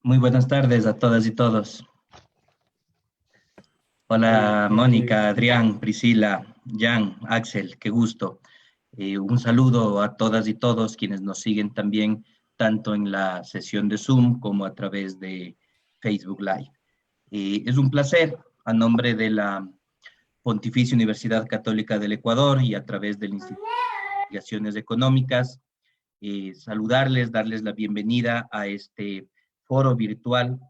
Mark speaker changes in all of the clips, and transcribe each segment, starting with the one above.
Speaker 1: Muy buenas tardes a todas y todos. Hola Mónica, Adrián, Priscila, Jan, Axel, qué gusto. Un saludo a todas y todos quienes nos siguen también tanto en la sesión de Zoom como a través de Facebook Live. Es un placer a nombre de la Pontificia Universidad Católica del Ecuador y a través del Instituto de Investigaciones Económicas, saludarles, darles la bienvenida a este foro virtual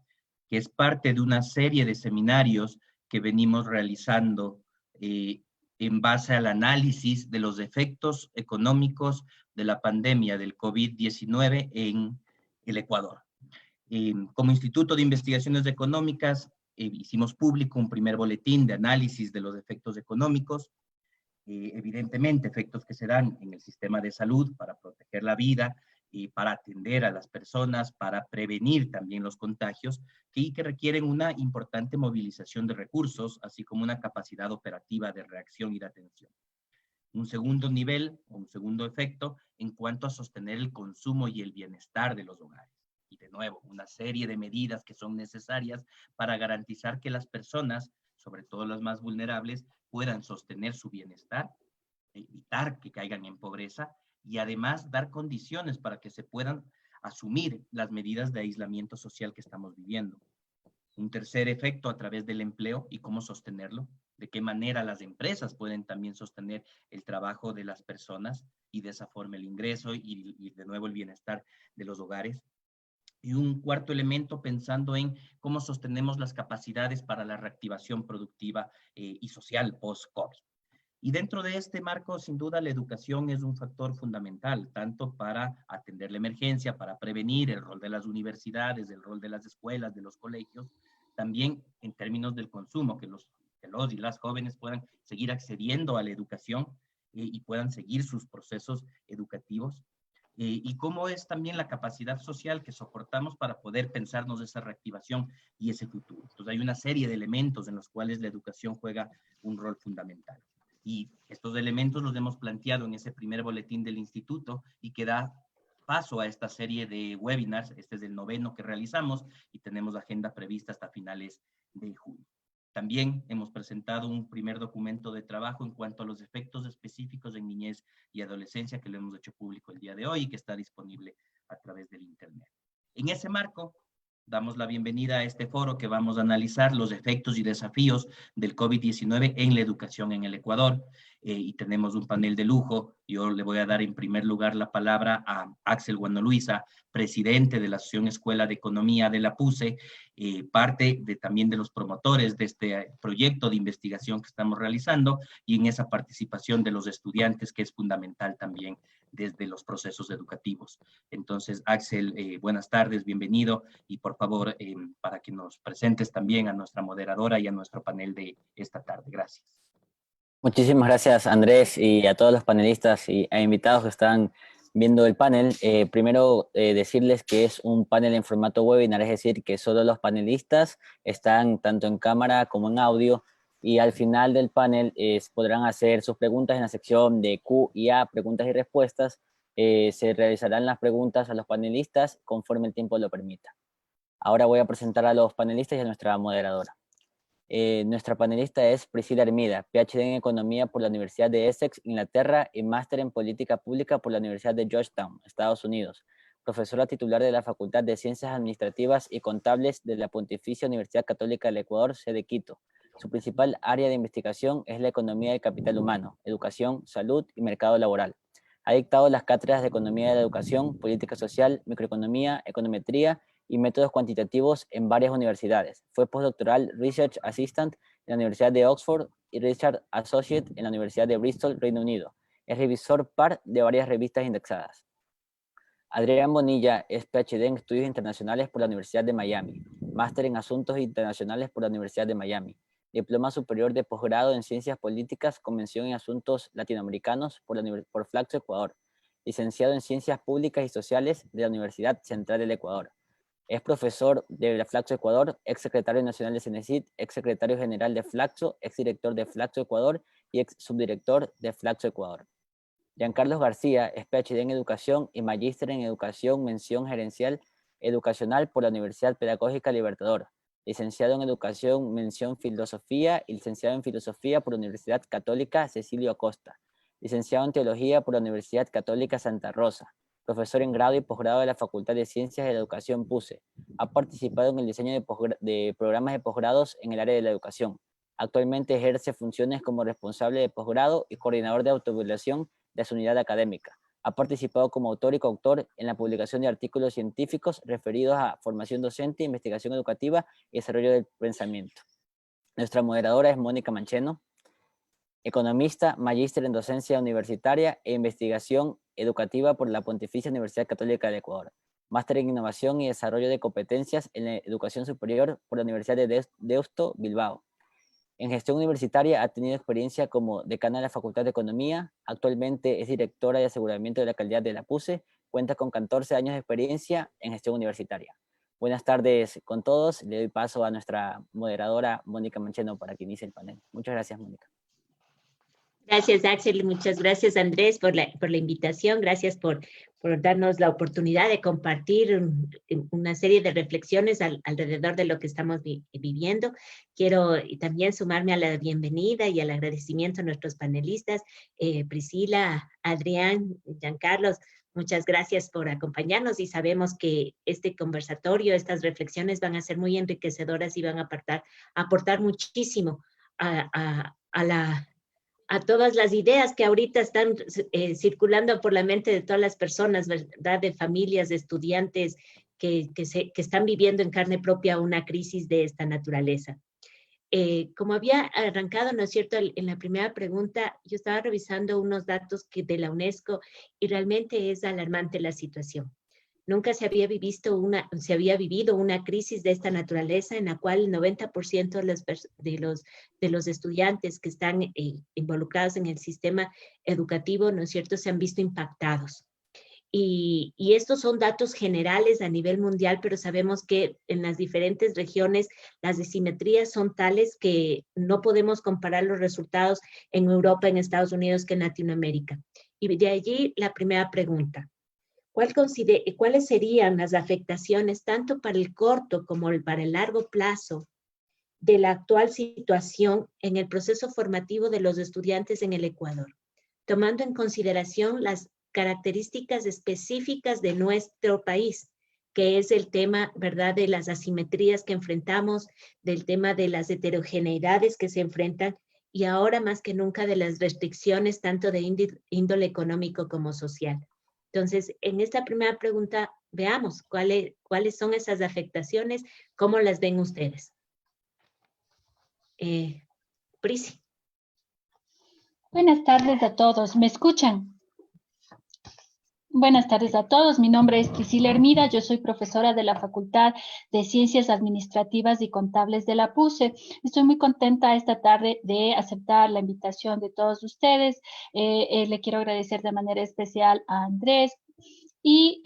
Speaker 1: que es parte de una serie de seminarios que venimos realizando en base al análisis de los efectos económicos de la pandemia del COVID-19 en el Ecuador. Como Instituto de Investigaciones Económicas, hicimos público un primer boletín de análisis de los efectos económicos, evidentemente efectos que se dan en el sistema de salud para proteger la vida y para atender a las personas, para prevenir también los contagios que requieren una importante movilización de recursos, así como una capacidad operativa de reacción y de atención. Un segundo nivel, o un segundo efecto, en cuanto a sostener el consumo y el bienestar de los hogares. Y de nuevo, una serie de medidas que son necesarias para garantizar que las personas, sobre todo las más vulnerables, puedan sostener su bienestar, evitar que caigan en pobreza y además dar condiciones para que se puedan asumir las medidas de aislamiento social que estamos viviendo. Un tercer efecto a través del empleo y cómo sostenerlo, de qué manera las empresas pueden también sostener el trabajo de las personas y de esa forma el ingreso y de nuevo el bienestar de los hogares. Y un cuarto elemento pensando en cómo sostenemos las capacidades para la reactivación productiva y social post-COVID. Y dentro de este marco, sin duda, la educación es un factor fundamental, tanto para atender la emergencia, para prevenir el rol de las universidades, el rol de las escuelas, de los colegios, también en términos del consumo, que los y las jóvenes puedan seguir accediendo a la educación y puedan seguir sus procesos educativos. Y cómo es también la capacidad social que soportamos para poder pensarnos esa reactivación y ese futuro. Entonces hay una serie de elementos en los cuales la educación juega un rol fundamental. Y estos elementos los hemos planteado en ese primer boletín del instituto y que da paso a esta serie de webinars. Este es el 9º que realizamos y tenemos agenda prevista hasta finales de junio. También hemos presentado un primer documento de trabajo en cuanto a los efectos específicos en niñez y adolescencia que lo hemos hecho público el día de hoy y que está disponible a través del internet. En ese marco, damos la bienvenida a este foro que vamos a analizar los efectos y desafíos del COVID-19 en la educación en el Ecuador. Y tenemos un panel de lujo. Yo le voy a dar en primer lugar la palabra a Axel Guanoluisa, presidente de la Asociación Escuela de Economía de la PUCE, parte también de los promotores de este proyecto de investigación que estamos realizando y en esa participación de los estudiantes que es fundamental también desde los procesos educativos. Entonces, Axel, buenas tardes, bienvenido y por favor, para que nos presentes también a nuestra moderadora y a nuestro panel de esta tarde. Gracias.
Speaker 2: Muchísimas gracias, Andrés, y a todos los panelistas e invitados que están viendo el panel. Primero decirles que es un panel en formato webinar, es decir, que solo los panelistas están tanto en cámara como en audio, y al final del panel podrán hacer sus preguntas en la sección de Q y A, preguntas y respuestas. Se realizarán las preguntas a los panelistas conforme el tiempo lo permita. Ahora voy a presentar a los panelistas y a nuestra moderadora. Nuestra panelista es Priscila Hermida, PhD en Economía por la Universidad de Essex, Inglaterra, y máster en Política Pública por la Universidad de Georgetown, Estados Unidos. Profesora titular de la Facultad de Ciencias Administrativas y Contables de la Pontificia Universidad Católica del Ecuador, sede Quito. Su principal área de investigación es la economía del capital humano, educación, salud y mercado laboral. Ha dictado las cátedras de Economía de la Educación, Política Social, Microeconomía, Econometría y métodos cuantitativos en varias universidades. Fue postdoctoral Research Assistant en la Universidad de Oxford y Research Associate en la Universidad de Bristol, Reino Unido. Es revisor par de varias revistas indexadas. Adrián Bonilla es PhD en Estudios Internacionales por la Universidad de Miami, máster en Asuntos Internacionales por la Universidad de Miami, diploma superior de posgrado en Ciencias Políticas con mención en Asuntos Latinoamericanos por Flaxo, Ecuador, licenciado en Ciencias Públicas y Sociales de la Universidad Central del Ecuador. Es profesor de la Flaxo Ecuador, ex secretario nacional de CENESID, ex secretario general de Flaxo, ex director de Flaxo Ecuador y ex subdirector de Flaxo Ecuador. Giancarlos García es PhD en Educación y Magíster en Educación, mención gerencial educacional por la Universidad Pedagógica Libertador. Licenciado en Educación, mención Filosofía y licenciado en Filosofía por la Universidad Católica Cecilio Acosta. Licenciado en Teología por la Universidad Católica Santa Rosa. Profesor en grado y posgrado de la Facultad de Ciencias de la Educación PUCE. Ha participado en el diseño de programas de posgrados en el área de la educación. Actualmente ejerce funciones como responsable de posgrado y coordinador de autoevaluación de su unidad académica. Ha participado como autor y coautor en la publicación de artículos científicos referidos a formación docente, investigación educativa y desarrollo del pensamiento. Nuestra moderadora es Mónica Mancheno, economista, magíster en docencia universitaria e investigación educativa por la Pontificia Universidad Católica del Ecuador. Máster en innovación y desarrollo de competencias en la educación superior por la Universidad de Deusto, Bilbao. En gestión universitaria ha tenido experiencia como decana de la Facultad de Economía, actualmente es directora de aseguramiento de la calidad de la PUCE, cuenta con 14 años de experiencia en gestión universitaria. Buenas tardes con todos, le doy paso a nuestra moderadora Mónica Mancheno para que inicie el panel. Muchas gracias, Mónica.
Speaker 3: Gracias, Axel, muchas gracias, Andrés, por la invitación, gracias por darnos la oportunidad de compartir una serie de reflexiones alrededor de lo que estamos viviendo. Quiero también sumarme a la bienvenida y al agradecimiento a nuestros panelistas, Priscila, Adrián, Giancarlos. Muchas gracias por acompañarnos y sabemos que este conversatorio, estas reflexiones van a ser muy enriquecedoras y van a aportar muchísimo a todas las ideas que ahorita están circulando por la mente de todas las personas, ¿verdad? De familias, de estudiantes que están viviendo en carne propia una crisis de esta naturaleza. Como había arrancado, ¿no es cierto?, en la primera pregunta, yo estaba revisando unos datos de la UNESCO y realmente es alarmante la situación. Nunca se había vivido una crisis de esta naturaleza en la cual el 90% de los estudiantes que están involucrados en el sistema educativo, ¿no es cierto?, se han visto impactados. Y estos son datos generales a nivel mundial, pero sabemos que en las diferentes regiones las asimetrías son tales que no podemos comparar los resultados en Europa, en Estados Unidos, que en Latinoamérica. Y de allí la primera pregunta. ¿Cuáles serían las afectaciones tanto para el corto como para el largo plazo de la actual situación en el proceso formativo de los estudiantes en el Ecuador, tomando en consideración las características específicas de nuestro país, que es el tema, ¿verdad?, de las asimetrías que enfrentamos, del tema de las heterogeneidades que se enfrentan y ahora más que nunca de las restricciones tanto de índole económico como social? Entonces, en esta primera pregunta, veamos cuáles son esas afectaciones, cómo las ven ustedes. Prisi.
Speaker 4: Buenas tardes a todos. ¿Me escuchan? Buenas tardes a todos. Mi nombre es Priscila Hermida. Yo soy profesora de la Facultad de Ciencias Administrativas y Contables de la PUCE. Estoy muy contenta esta tarde de aceptar la invitación de todos ustedes. Le quiero agradecer de manera especial a Andrés. Y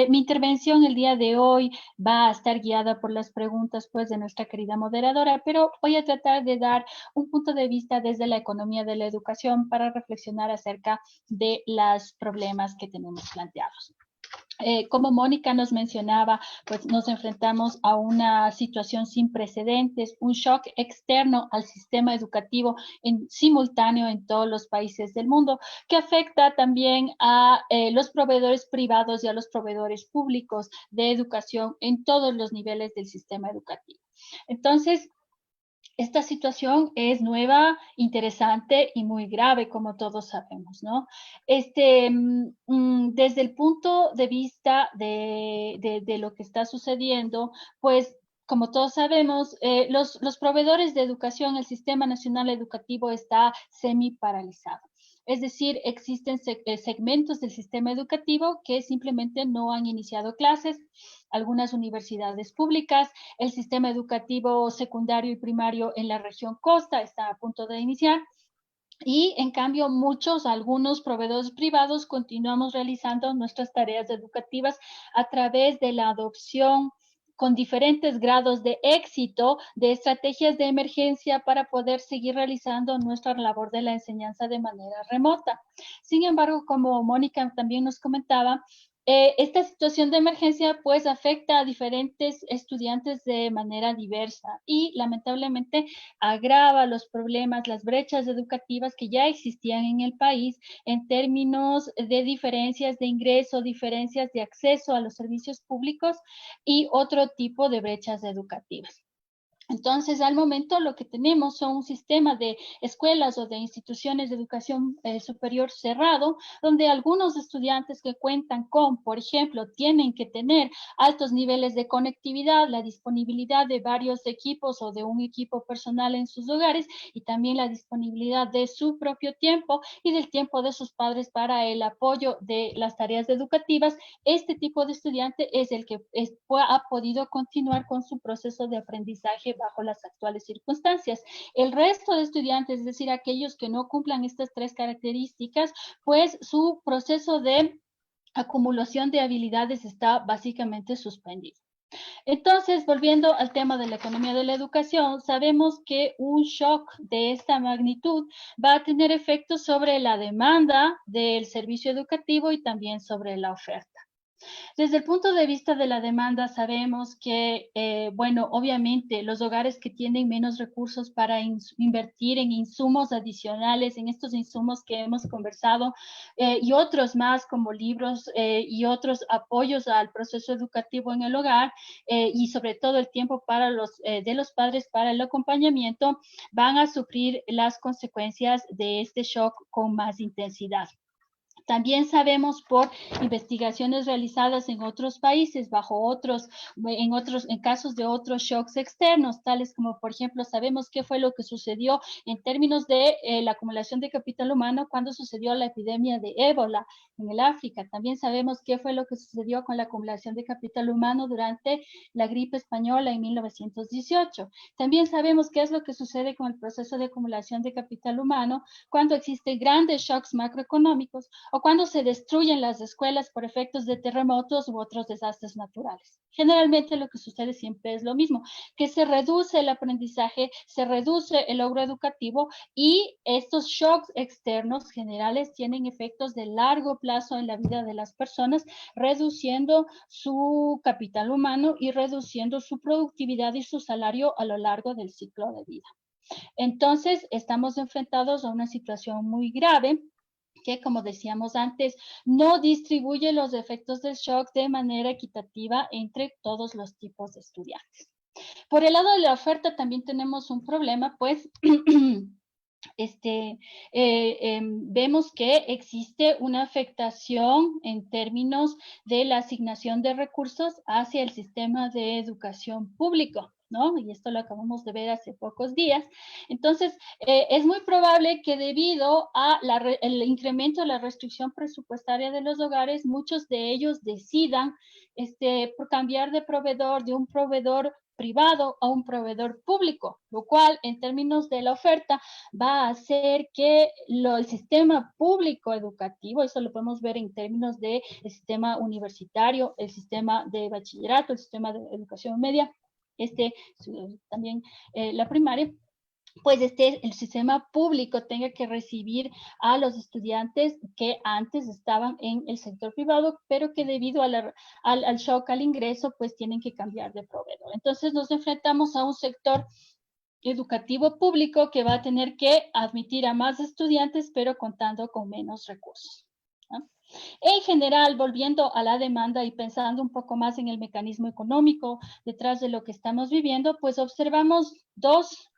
Speaker 4: mi intervención el día de hoy va a estar guiada por las preguntas pues, de nuestra querida moderadora, pero voy a tratar de dar un punto de vista desde la economía de la educación para reflexionar acerca de los problemas que tenemos planteados. Como Mónica nos mencionaba, pues nos enfrentamos a una situación sin precedentes, un shock externo al sistema educativo en simultáneo en todos los países del mundo, que afecta también a los proveedores privados y a los proveedores públicos de educación en todos los niveles del sistema educativo. Entonces, esta situación es nueva, interesante y muy grave, como todos sabemos, ¿no? Desde el punto de vista de lo que está sucediendo, pues como todos sabemos, los proveedores de educación, el Sistema Nacional Educativo está semi-paralizado. Es decir, existen segmentos del sistema educativo que simplemente no han iniciado clases. Algunas universidades públicas, el sistema educativo secundario y primario en la región costa está a punto de iniciar. Y en cambio, algunos proveedores privados continuamos realizando nuestras tareas educativas a través de la adopción con diferentes grados de éxito de estrategias de emergencia para poder seguir realizando nuestra labor de la enseñanza de manera remota. Sin embargo, como Mónica también nos comentaba, esta situación de emergencia pues afecta a diferentes estudiantes de manera diversa y lamentablemente agrava los problemas, las brechas educativas que ya existían en el país en términos de diferencias de ingreso, diferencias de acceso a los servicios públicos y otro tipo de brechas educativas. Entonces, al momento lo que tenemos son un sistema de escuelas o de instituciones de educación superior cerrado, donde algunos estudiantes que cuentan con, por ejemplo, tienen que tener altos niveles de conectividad, la disponibilidad de varios equipos o de un equipo personal en sus hogares y también la disponibilidad de su propio tiempo y del tiempo de sus padres para el apoyo de las tareas educativas. Este tipo de estudiante es el que ha podido continuar con su proceso de aprendizaje bajo las actuales circunstancias. El resto de estudiantes, es decir, aquellos que no cumplan estas tres características, pues su proceso de acumulación de habilidades está básicamente suspendido. Entonces, volviendo al tema de la economía de la educación, sabemos que un shock de esta magnitud va a tener efectos sobre la demanda del servicio educativo y también sobre la oferta. Desde el punto de vista de la demanda, sabemos que, bueno, obviamente los hogares que tienen menos recursos para invertir en insumos adicionales, en estos insumos que hemos conversado, y otros más como libros y otros apoyos al proceso educativo en el hogar, y sobre todo el tiempo para de los padres para el acompañamiento, van a sufrir las consecuencias de este shock con más intensidad. También sabemos por investigaciones realizadas en otros países, en casos de otros shocks externos, tales como, por ejemplo, sabemos qué fue lo que sucedió en términos de la acumulación de capital humano cuando sucedió la epidemia de ébola en el África. También sabemos qué fue lo que sucedió con la acumulación de capital humano durante la gripe española en 1918. También sabemos qué es lo que sucede con el proceso de acumulación de capital humano cuando existen grandes shocks macroeconómicos o cuando se destruyen las escuelas por efectos de terremotos u otros desastres naturales. Generalmente lo que sucede siempre es lo mismo, que se reduce el aprendizaje, se reduce el logro educativo y estos shocks externos generales tienen efectos de largo plazo en la vida de las personas, reduciendo su capital humano y reduciendo su productividad y su salario a lo largo del ciclo de vida. Entonces, estamos enfrentados a una situación muy grave que, como decíamos antes, no distribuye los efectos del shock de manera equitativa entre todos los tipos de estudiantes. Por el lado de la oferta también tenemos un problema, pues vemos que existe una afectación en términos de la asignación de recursos hacia el sistema de educación público. ¿no? Y esto lo acabamos de ver hace pocos días. Entonces, es muy probable que debido a el incremento de la restricción presupuestaria de los hogares, muchos de ellos decidan por cambiar de proveedor, de un proveedor privado a un proveedor público, lo cual en términos de la oferta va a hacer que el sistema público educativo, eso lo podemos ver en términos del sistema universitario, el sistema de bachillerato, el sistema de educación media, también la primaria, pues el sistema público tenga que recibir a los estudiantes que antes estaban en el sector privado, pero que debido al shock al ingreso, pues tienen que cambiar de proveedor. Entonces nos enfrentamos a un sector educativo público que va a tener que admitir a más estudiantes, pero contando con menos recursos, ¿no? En general, volviendo a la demanda y pensando un poco más en el mecanismo económico detrás de lo que estamos viviendo, pues observamos dos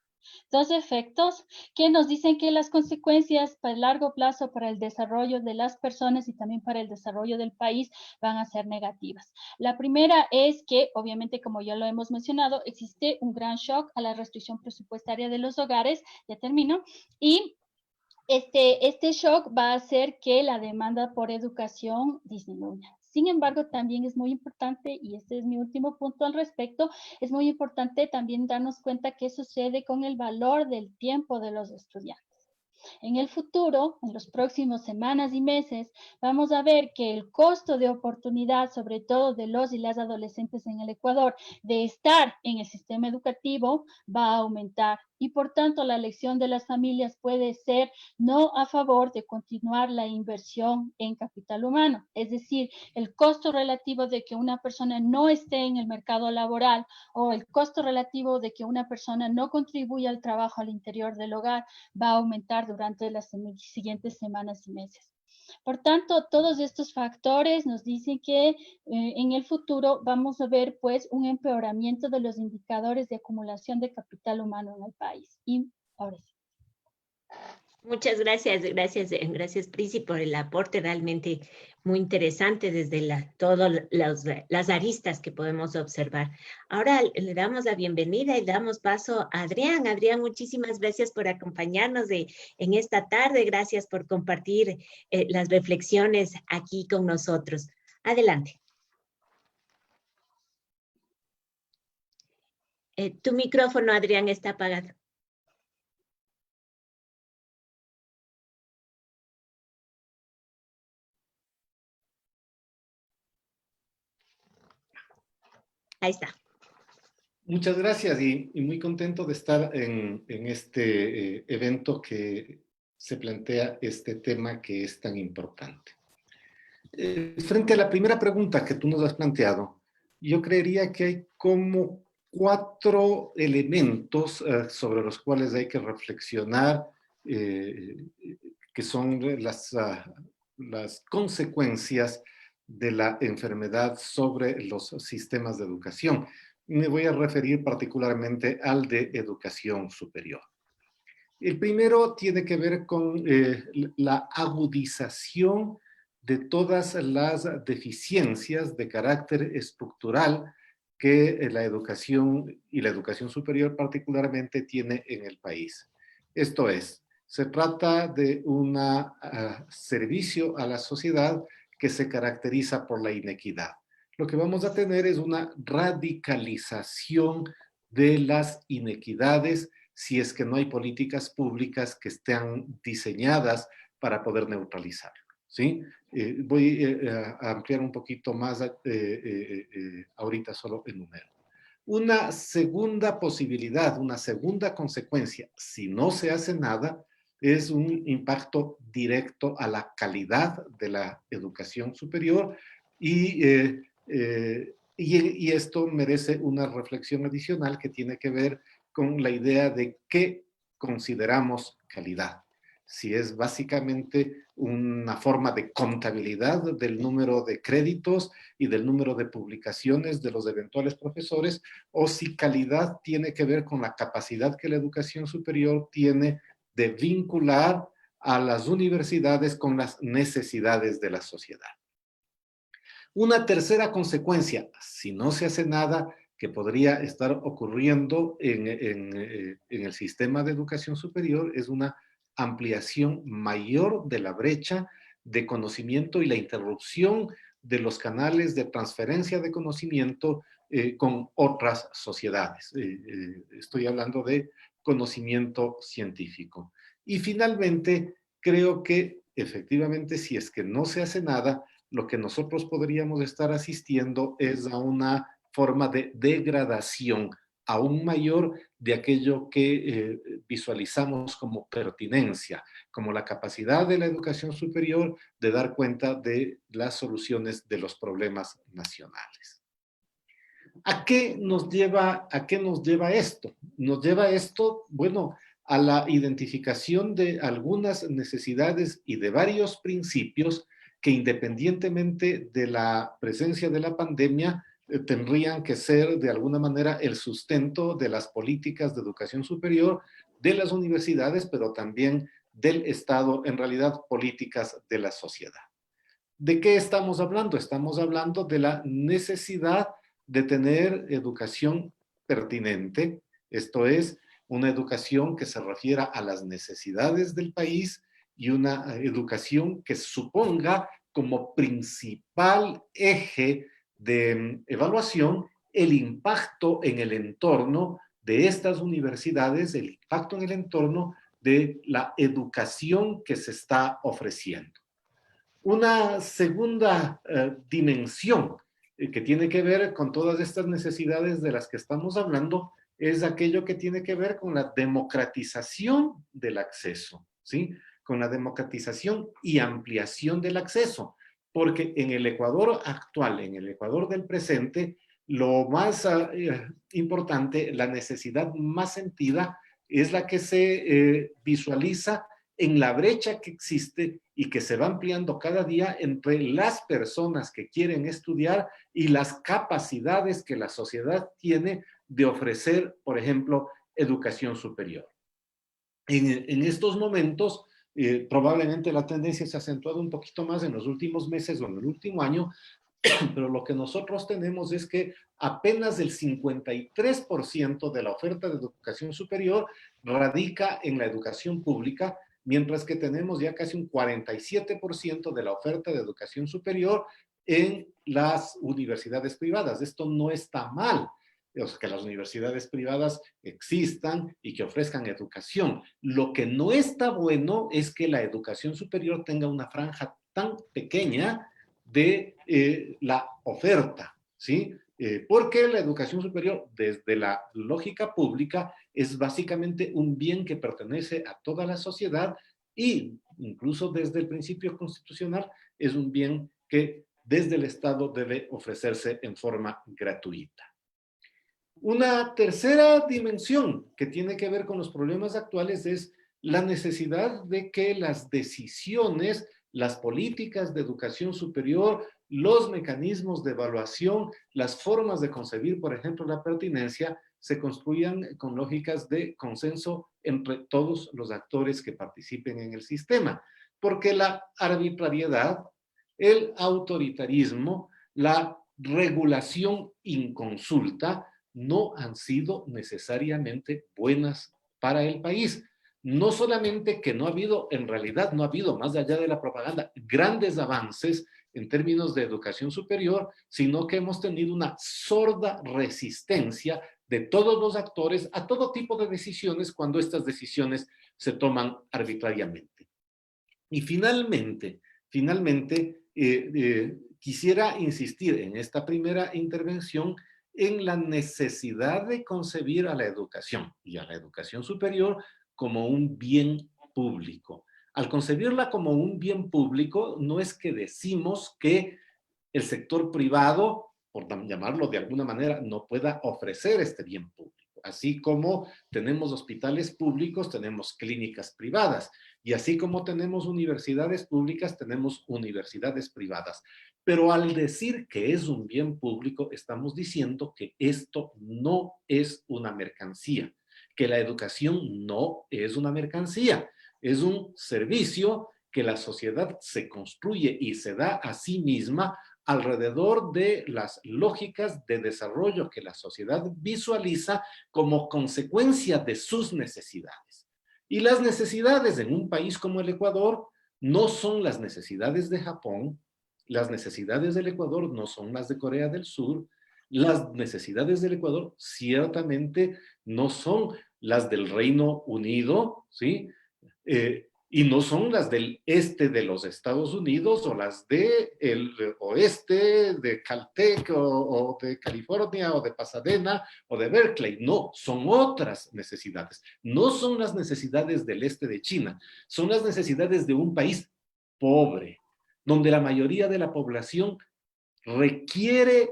Speaker 4: efectos que nos dicen que las consecuencias para el largo plazo para el desarrollo de las personas y también para el desarrollo del país van a ser negativas. La primera es que, obviamente, como ya lo hemos mencionado, existe un gran shock a la restricción presupuestaria de los hogares, ya termino, y este shock va a hacer que la demanda por educación disminuya. Sin embargo, también es muy importante, y este es mi último punto al respecto, es muy importante también darnos cuenta qué sucede con el valor del tiempo de los estudiantes. En el futuro, en los próximos semanas y meses, vamos a ver que el costo de oportunidad, sobre todo de los y las adolescentes en el Ecuador, de estar en el sistema educativo, va a aumentar. Y por tanto, la elección de las familias puede ser no a favor de continuar la inversión en capital humano. Es decir, el costo relativo de que una persona no esté en el mercado laboral o el costo relativo de que una persona no contribuya al trabajo al interior del hogar va a aumentar durante las siguientes semanas y meses. Por tanto, todos estos factores nos dicen que en el futuro vamos a ver pues un empeoramiento de los indicadores de acumulación de capital humano en el país. Y ahora sí.
Speaker 3: Muchas gracias Prisi por el aporte realmente muy interesante desde todas las aristas que podemos observar. Ahora le damos la bienvenida y damos paso a Adrián. Adrián, muchísimas gracias por acompañarnos en esta tarde. Gracias por compartir las reflexiones aquí con nosotros. Adelante. Tu micrófono, Adrián, está apagado. Ahí está.
Speaker 5: Muchas gracias y muy contento de estar en este evento que se plantea este tema que es tan importante. Frente a la primera pregunta que tú nos has planteado, yo creería que hay como 4 elementos sobre los cuales hay que reflexionar, que son las consecuencias de la enfermedad sobre los sistemas de educación. Me voy a referir particularmente al de educación superior. El primero tiene que ver con la agudización de todas las deficiencias de carácter estructural que la educación y la educación superior particularmente tiene en el país. Esto es, se trata de un servicio a la sociedad que se caracteriza por la inequidad. Lo que vamos a tener es una radicalización de las inequidades si es que no hay políticas públicas que estén diseñadas para poder neutralizarlo, ¿sí? Voy a ampliar un poquito más ahorita solo en número. Una segunda posibilidad, una segunda consecuencia, si no se hace nada, es un impacto directo a la calidad de la educación superior y esto merece una reflexión adicional que tiene que ver con la idea de qué consideramos calidad. Si es básicamente una forma de contabilidad del número de créditos y del número de publicaciones de los eventuales profesores, o si calidad tiene que ver con la capacidad que la educación superior tiene de vincular a las universidades con las necesidades de la sociedad. Una tercera consecuencia, si no se hace nada, que podría estar ocurriendo en el sistema de educación superior es una ampliación mayor de la brecha de conocimiento y la interrupción de los canales de transferencia de conocimiento con otras sociedades. Estoy hablando de conocimiento científico. Y finalmente, creo que efectivamente, si es que no se hace nada, lo que nosotros podríamos estar asistiendo es a una forma de degradación aún mayor de aquello que visualizamos como pertinencia, como la capacidad de la educación superior de dar cuenta de las soluciones de los problemas nacionales. ¿A qué nos lleva esto? Nos lleva esto, bueno, a la identificación de algunas necesidades y de varios principios que independientemente de la presencia de la pandemia, tendrían que ser de alguna manera el sustento de las políticas de educación superior de las universidades, pero también del Estado, en realidad políticas de la sociedad. ¿De qué estamos hablando? Estamos hablando de la necesidad de tener educación pertinente, esto es, una educación que se refiera a las necesidades del país y una educación que suponga como principal eje de evaluación el impacto en el entorno de estas universidades, el impacto en el entorno de la educación que se está ofreciendo. Una segunda dimensión que tiene que ver con todas estas necesidades de las que estamos hablando es aquello que tiene que ver con la democratización del acceso, ¿sí? Con la democratización y ampliación del acceso, porque en el Ecuador actual, en el Ecuador del presente, lo más importante, la necesidad más sentida es la que se visualiza en la brecha que existe y que se va ampliando cada día entre las personas que quieren estudiar y las capacidades que la sociedad tiene de ofrecer, por ejemplo, educación superior. En estos momentos, probablemente la tendencia se ha acentuado un poquito más en los últimos meses o en el último año, pero lo que nosotros tenemos es que apenas el 53% de la oferta de educación superior radica en la educación pública, mientras que tenemos ya casi un 47% de la oferta de educación superior en las universidades privadas. Esto no está mal, que las universidades privadas existan y que ofrezcan educación. Lo que no está bueno es que la educación superior tenga una franja tan pequeña de la oferta, ¿sí? Porque la educación superior, desde la lógica pública, es básicamente un bien que pertenece a toda la sociedad y incluso desde el principio constitucional es un bien que desde el Estado debe ofrecerse en forma gratuita. Una tercera dimensión que tiene que ver con los problemas actuales es la necesidad de que las decisiones, las políticas de educación superior, los mecanismos de evaluación, las formas de concebir, por ejemplo, la pertinencia, se construyan con lógicas de consenso entre todos los actores que participen en el sistema. Porque la arbitrariedad, el autoritarismo, la regulación inconsulta no han sido necesariamente buenas para el país. No solamente que no ha habido, en realidad no ha habido, más allá de la propaganda, grandes avances en términos de educación superior, sino que hemos tenido una sorda resistencia de todos los actores a todo tipo de decisiones cuando estas decisiones se toman arbitrariamente. Y finalmente, quisiera insistir en esta primera intervención en la necesidad de concebir a la educación y a la educación superior como un bien público. Al concebirla como un bien público, no es que decimos que el sector privado, por llamarlo de alguna manera, no pueda ofrecer este bien público. Así como tenemos hospitales públicos, tenemos clínicas privadas. Y así como tenemos universidades públicas, tenemos universidades privadas. Pero al decir que es un bien público, estamos diciendo que esto no es una mercancía, que la educación no es una mercancía, es un servicio que la sociedad se construye y se da a sí misma alrededor de las lógicas de desarrollo que la sociedad visualiza como consecuencia de sus necesidades. Y las necesidades en un país como el Ecuador no son las necesidades de Japón, las necesidades del Ecuador no son las de Corea del Sur, las necesidades del Ecuador ciertamente no son las del Reino Unido, ¿sí? Y no son las del este de los Estados Unidos o las del oeste de Caltech o de California o de Pasadena o de Berkeley. No, son otras necesidades. No son las necesidades del este de China, son las necesidades de un país pobre, donde la mayoría de la población requiere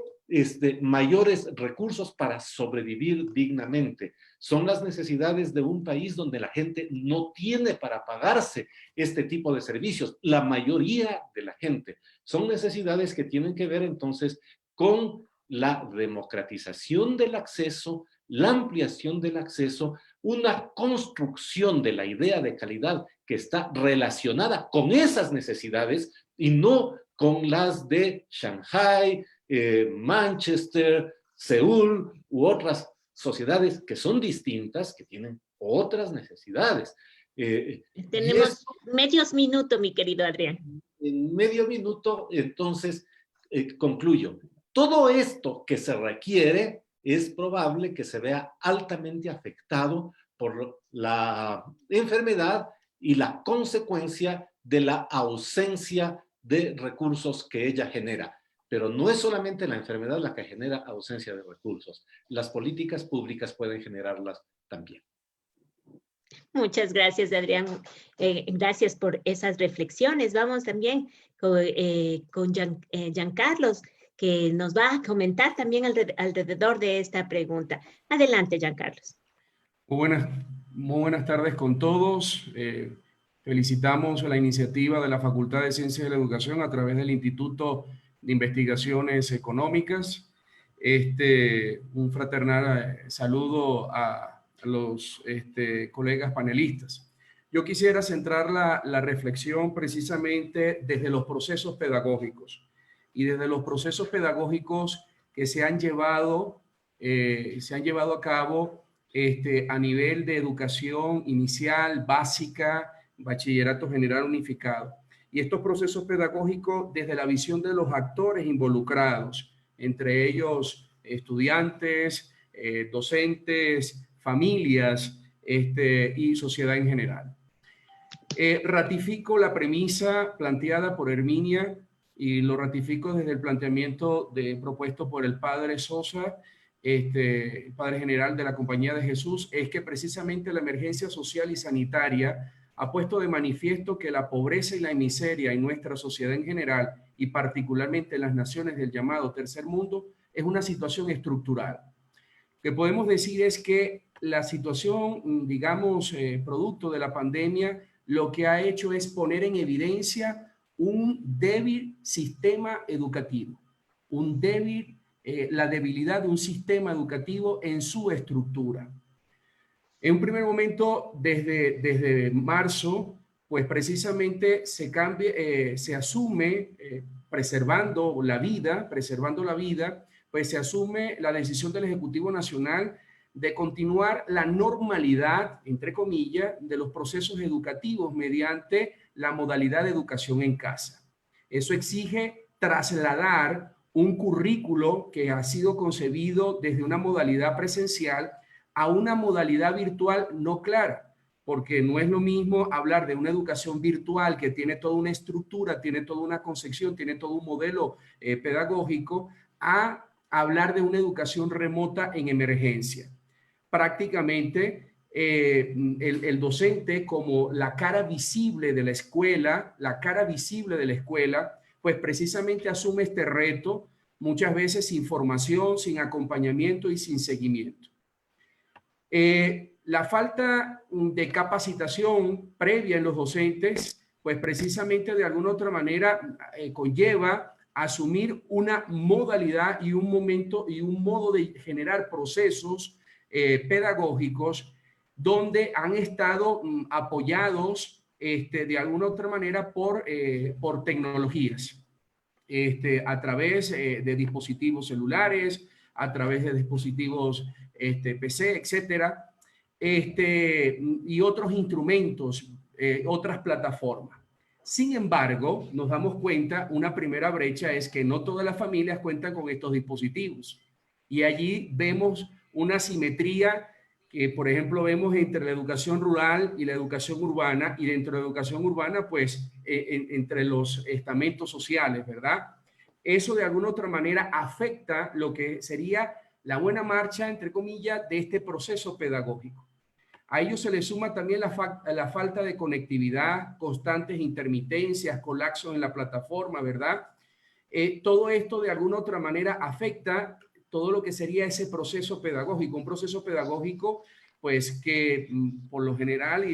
Speaker 5: mayores recursos para sobrevivir dignamente. Son las necesidades de un país donde la gente no tiene para pagarse este tipo de servicios. La mayoría de la gente. Son necesidades que tienen que ver entonces con la democratización del acceso, la ampliación del acceso, una construcción de la idea de calidad que está relacionada con esas necesidades y no con las de Shanghai, Manchester, Seúl u otras sociedades que son distintas, que tienen otras necesidades.
Speaker 3: Tenemos medios minutos, mi querido Adrián.
Speaker 5: En medio minuto, entonces, concluyo. Todo esto que se requiere es probable que se vea altamente afectado por la enfermedad y la consecuencia de la ausencia de recursos que ella genera. Pero no es solamente la enfermedad la que genera ausencia de recursos. Las políticas públicas pueden generarlas también.
Speaker 3: Muchas gracias, Adrián. Gracias por esas reflexiones. Vamos también con Giancarlos, que nos va a comentar también alrededor de esta pregunta. Adelante, Giancarlos.
Speaker 6: Muy buenas tardes con todos. Felicitamos la iniciativa de la Facultad de Ciencias de la Educación a través del Instituto de Investigaciones Económicas. Un fraternal saludo a los colegas panelistas. Yo quisiera centrar la reflexión precisamente desde los procesos pedagógicos y desde los procesos pedagógicos que se han llevado a cabo a nivel de educación inicial, básica, bachillerato general unificado. Y estos procesos pedagógicos desde la visión de los actores involucrados, entre ellos estudiantes, docentes, familias y sociedad en general. Ratifico la premisa planteada por Herminia y lo ratifico desde el planteamiento propuesto por el padre Sosa, el padre general de la Compañía de Jesús, es que precisamente la emergencia social y sanitaria ha puesto de manifiesto que la pobreza y la miseria en nuestra sociedad en general y particularmente en las naciones del llamado tercer mundo es una situación estructural. Lo que podemos decir es que la situación, digamos, producto de la pandemia, lo que ha hecho es poner en evidencia un débil sistema educativo, la debilidad de un sistema educativo en su estructura. En un primer momento, desde marzo, pues precisamente se asume, preservando la vida, pues se asume la decisión del Ejecutivo Nacional de continuar la normalidad, entre comillas, de los procesos educativos mediante la modalidad de educación en casa. Eso exige trasladar un currículo que ha sido concebido desde una modalidad presencial a una modalidad virtual no clara, porque no es lo mismo hablar de una educación virtual que tiene toda una estructura, tiene toda una concepción, tiene todo un modelo pedagógico, a hablar de una educación remota en emergencia. Prácticamente el docente como la cara visible de la escuela, pues precisamente asume este reto, muchas veces sin formación, sin acompañamiento y sin seguimiento. La falta de capacitación previa en los docentes, pues precisamente de alguna otra manera conlleva asumir una modalidad y un momento y un modo de generar procesos pedagógicos donde han estado apoyados de alguna otra manera por tecnologías. a través de dispositivos celulares, a través de dispositivos PC, etcétera, y otros instrumentos, otras plataformas. Sin embargo, nos damos cuenta, una primera brecha es que no todas las familias cuentan con estos dispositivos. Y allí vemos una asimetría que, por ejemplo, vemos entre la educación rural y la educación urbana, y dentro de la educación urbana, pues, entre los estamentos sociales, ¿verdad? Eso de alguna otra manera afecta lo que sería la buena marcha, entre comillas, de este proceso pedagógico. A ello se le suma también la falta de conectividad, constantes intermitencias, colapsos en la plataforma, ¿verdad? Todo esto de alguna otra manera afecta todo lo que sería ese proceso pedagógico, un proceso pedagógico pues que por lo general,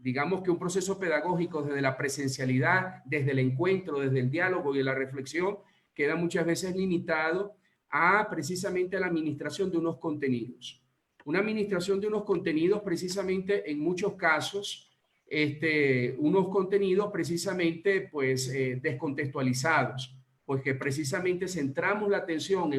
Speaker 6: digamos que un proceso pedagógico desde la presencialidad, desde el encuentro, desde el diálogo y la reflexión, queda muchas veces limitado a precisamente la administración de unos contenidos. Una administración de unos contenidos precisamente en muchos casos, unos contenidos precisamente pues descontextualizados, pues que precisamente centramos la atención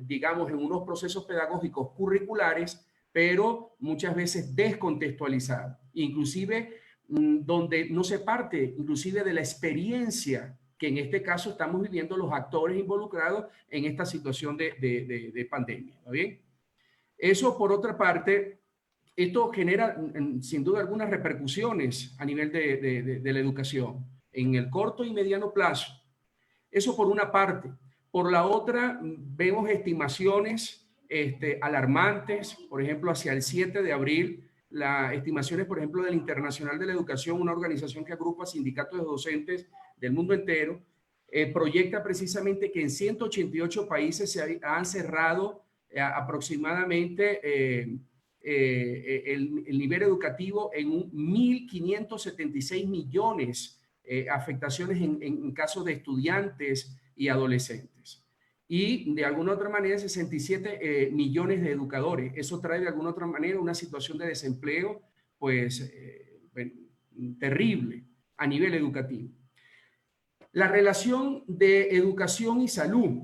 Speaker 6: digamos, en unos procesos pedagógicos curriculares, pero muchas veces descontextualizados, inclusive donde no se parte inclusive de la experiencia que en este caso estamos viviendo los actores involucrados en esta situación de pandemia, ¿está bien? Eso, por otra parte, esto genera sin duda algunas repercusiones a nivel de la educación en el corto y mediano plazo. Eso por una parte. Por la otra, vemos estimaciones alarmantes, por ejemplo, hacia el 7 de abril, las estimaciones, por ejemplo, del Internacional de la Educación, una organización que agrupa sindicatos de docentes del mundo entero, proyecta precisamente que en 188 países se han cerrado aproximadamente el nivel educativo en 1.576 millones afectaciones en casos de estudiantes y adolescentes. Y de alguna otra manera 67 millones de educadores. Eso trae de alguna otra manera una situación de desempleo pues terrible a nivel educativo. La relación de educación y salud,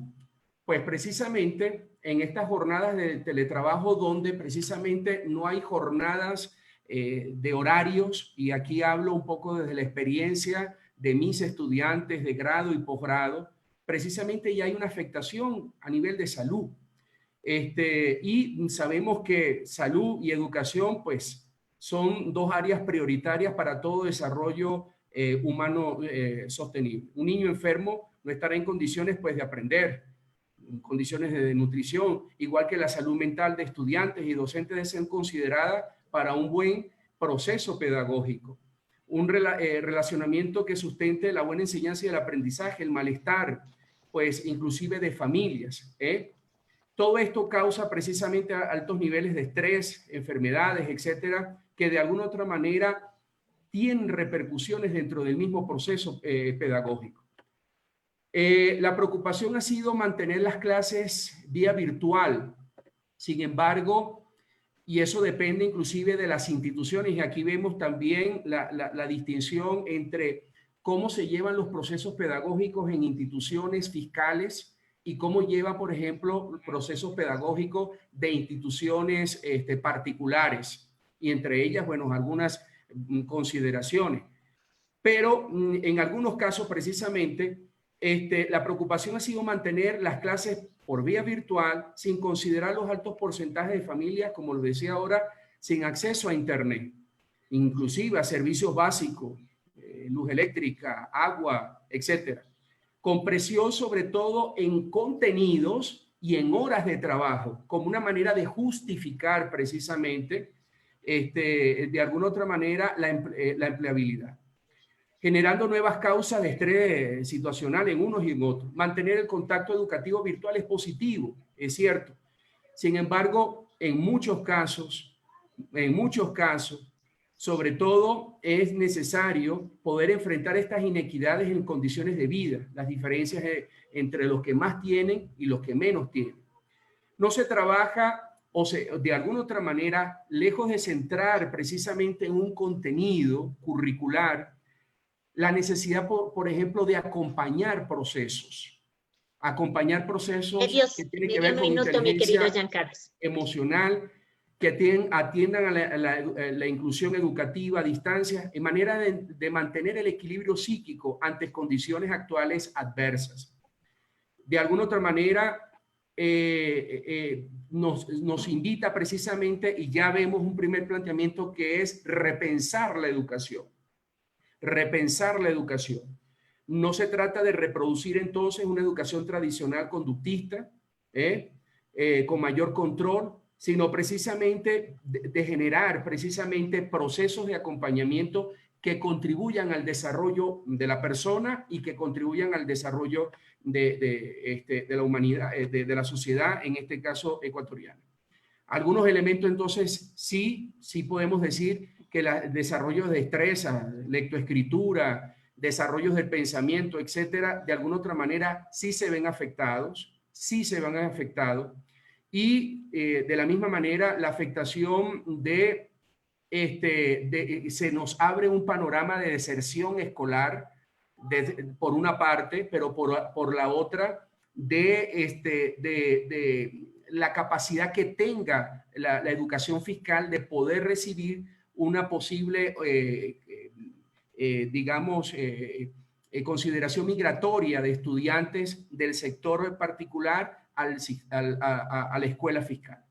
Speaker 6: pues precisamente en estas jornadas de teletrabajo donde precisamente no hay jornadas de horarios, y aquí hablo un poco desde la experiencia de mis estudiantes de grado y posgrado, precisamente ya hay una afectación a nivel de salud. Y sabemos que salud y educación pues son dos áreas prioritarias para todo desarrollo humano sostenible. Un niño enfermo no estará en condiciones pues de aprender, en condiciones de nutrición, igual que la salud mental de estudiantes y docentes debe ser considerada para un buen proceso pedagógico. Un relacionamiento que sustente la buena enseñanza y el aprendizaje, el malestar, pues inclusive de familias. Todo esto causa precisamente altos niveles de estrés, enfermedades, etcétera, que de alguna otra manera tienen repercusiones dentro del mismo proceso pedagógico. La preocupación ha sido mantener las clases vía virtual. Sin embargo, y eso depende inclusive de las instituciones, y aquí vemos también la distinción entre cómo se llevan los procesos pedagógicos en instituciones fiscales y cómo lleva, por ejemplo, procesos pedagógicos de instituciones particulares, y entre ellas, bueno, algunas consideraciones. Pero en algunos casos, precisamente, la preocupación ha sido mantener las clases por vía virtual sin considerar los altos porcentajes de familias, como lo decía ahora, sin acceso a Internet, inclusive a servicios básicos, luz eléctrica, agua, etcétera, con presión sobre todo en contenidos y en horas de trabajo, como una manera de justificar precisamente de alguna otra manera la empleabilidad, generando nuevas causas de estrés situacional en unos y en otros. Mantener el contacto educativo virtual es positivo, es cierto. Sin embargo, en muchos casos, sobre todo es necesario poder enfrentar estas inequidades en condiciones de vida, las diferencias entre los que más tienen y los que menos tienen. No se trabaja de alguna otra manera, lejos de centrar precisamente en un contenido curricular, la necesidad, por ejemplo, de acompañar procesos. Acompañar procesos que tienen que ver con inteligencia emocional, que atiendan a la inclusión educativa a distancia, en manera de mantener el equilibrio psíquico ante condiciones actuales adversas. De alguna otra manera, nos invita precisamente, y ya vemos un primer planteamiento que es repensar la educación. Repensar la educación. No se trata de reproducir entonces una educación tradicional conductista, con mayor control, sino precisamente de generar precisamente procesos de acompañamiento que contribuyan al desarrollo de la persona y que contribuyan al desarrollo de la humanidad, de la sociedad, en este caso ecuatoriana. Algunos elementos entonces sí podemos decir que el desarrollo de destreza, lectoescritura, desarrollos del pensamiento, etcétera, de alguna otra manera sí se ven afectados, y de la misma manera la afectación se nos abre un panorama de deserción escolar por una parte, pero por la otra de la capacidad que tenga la educación fiscal de poder recibir una posible consideración migratoria de estudiantes del sector particular a la escuela fiscal.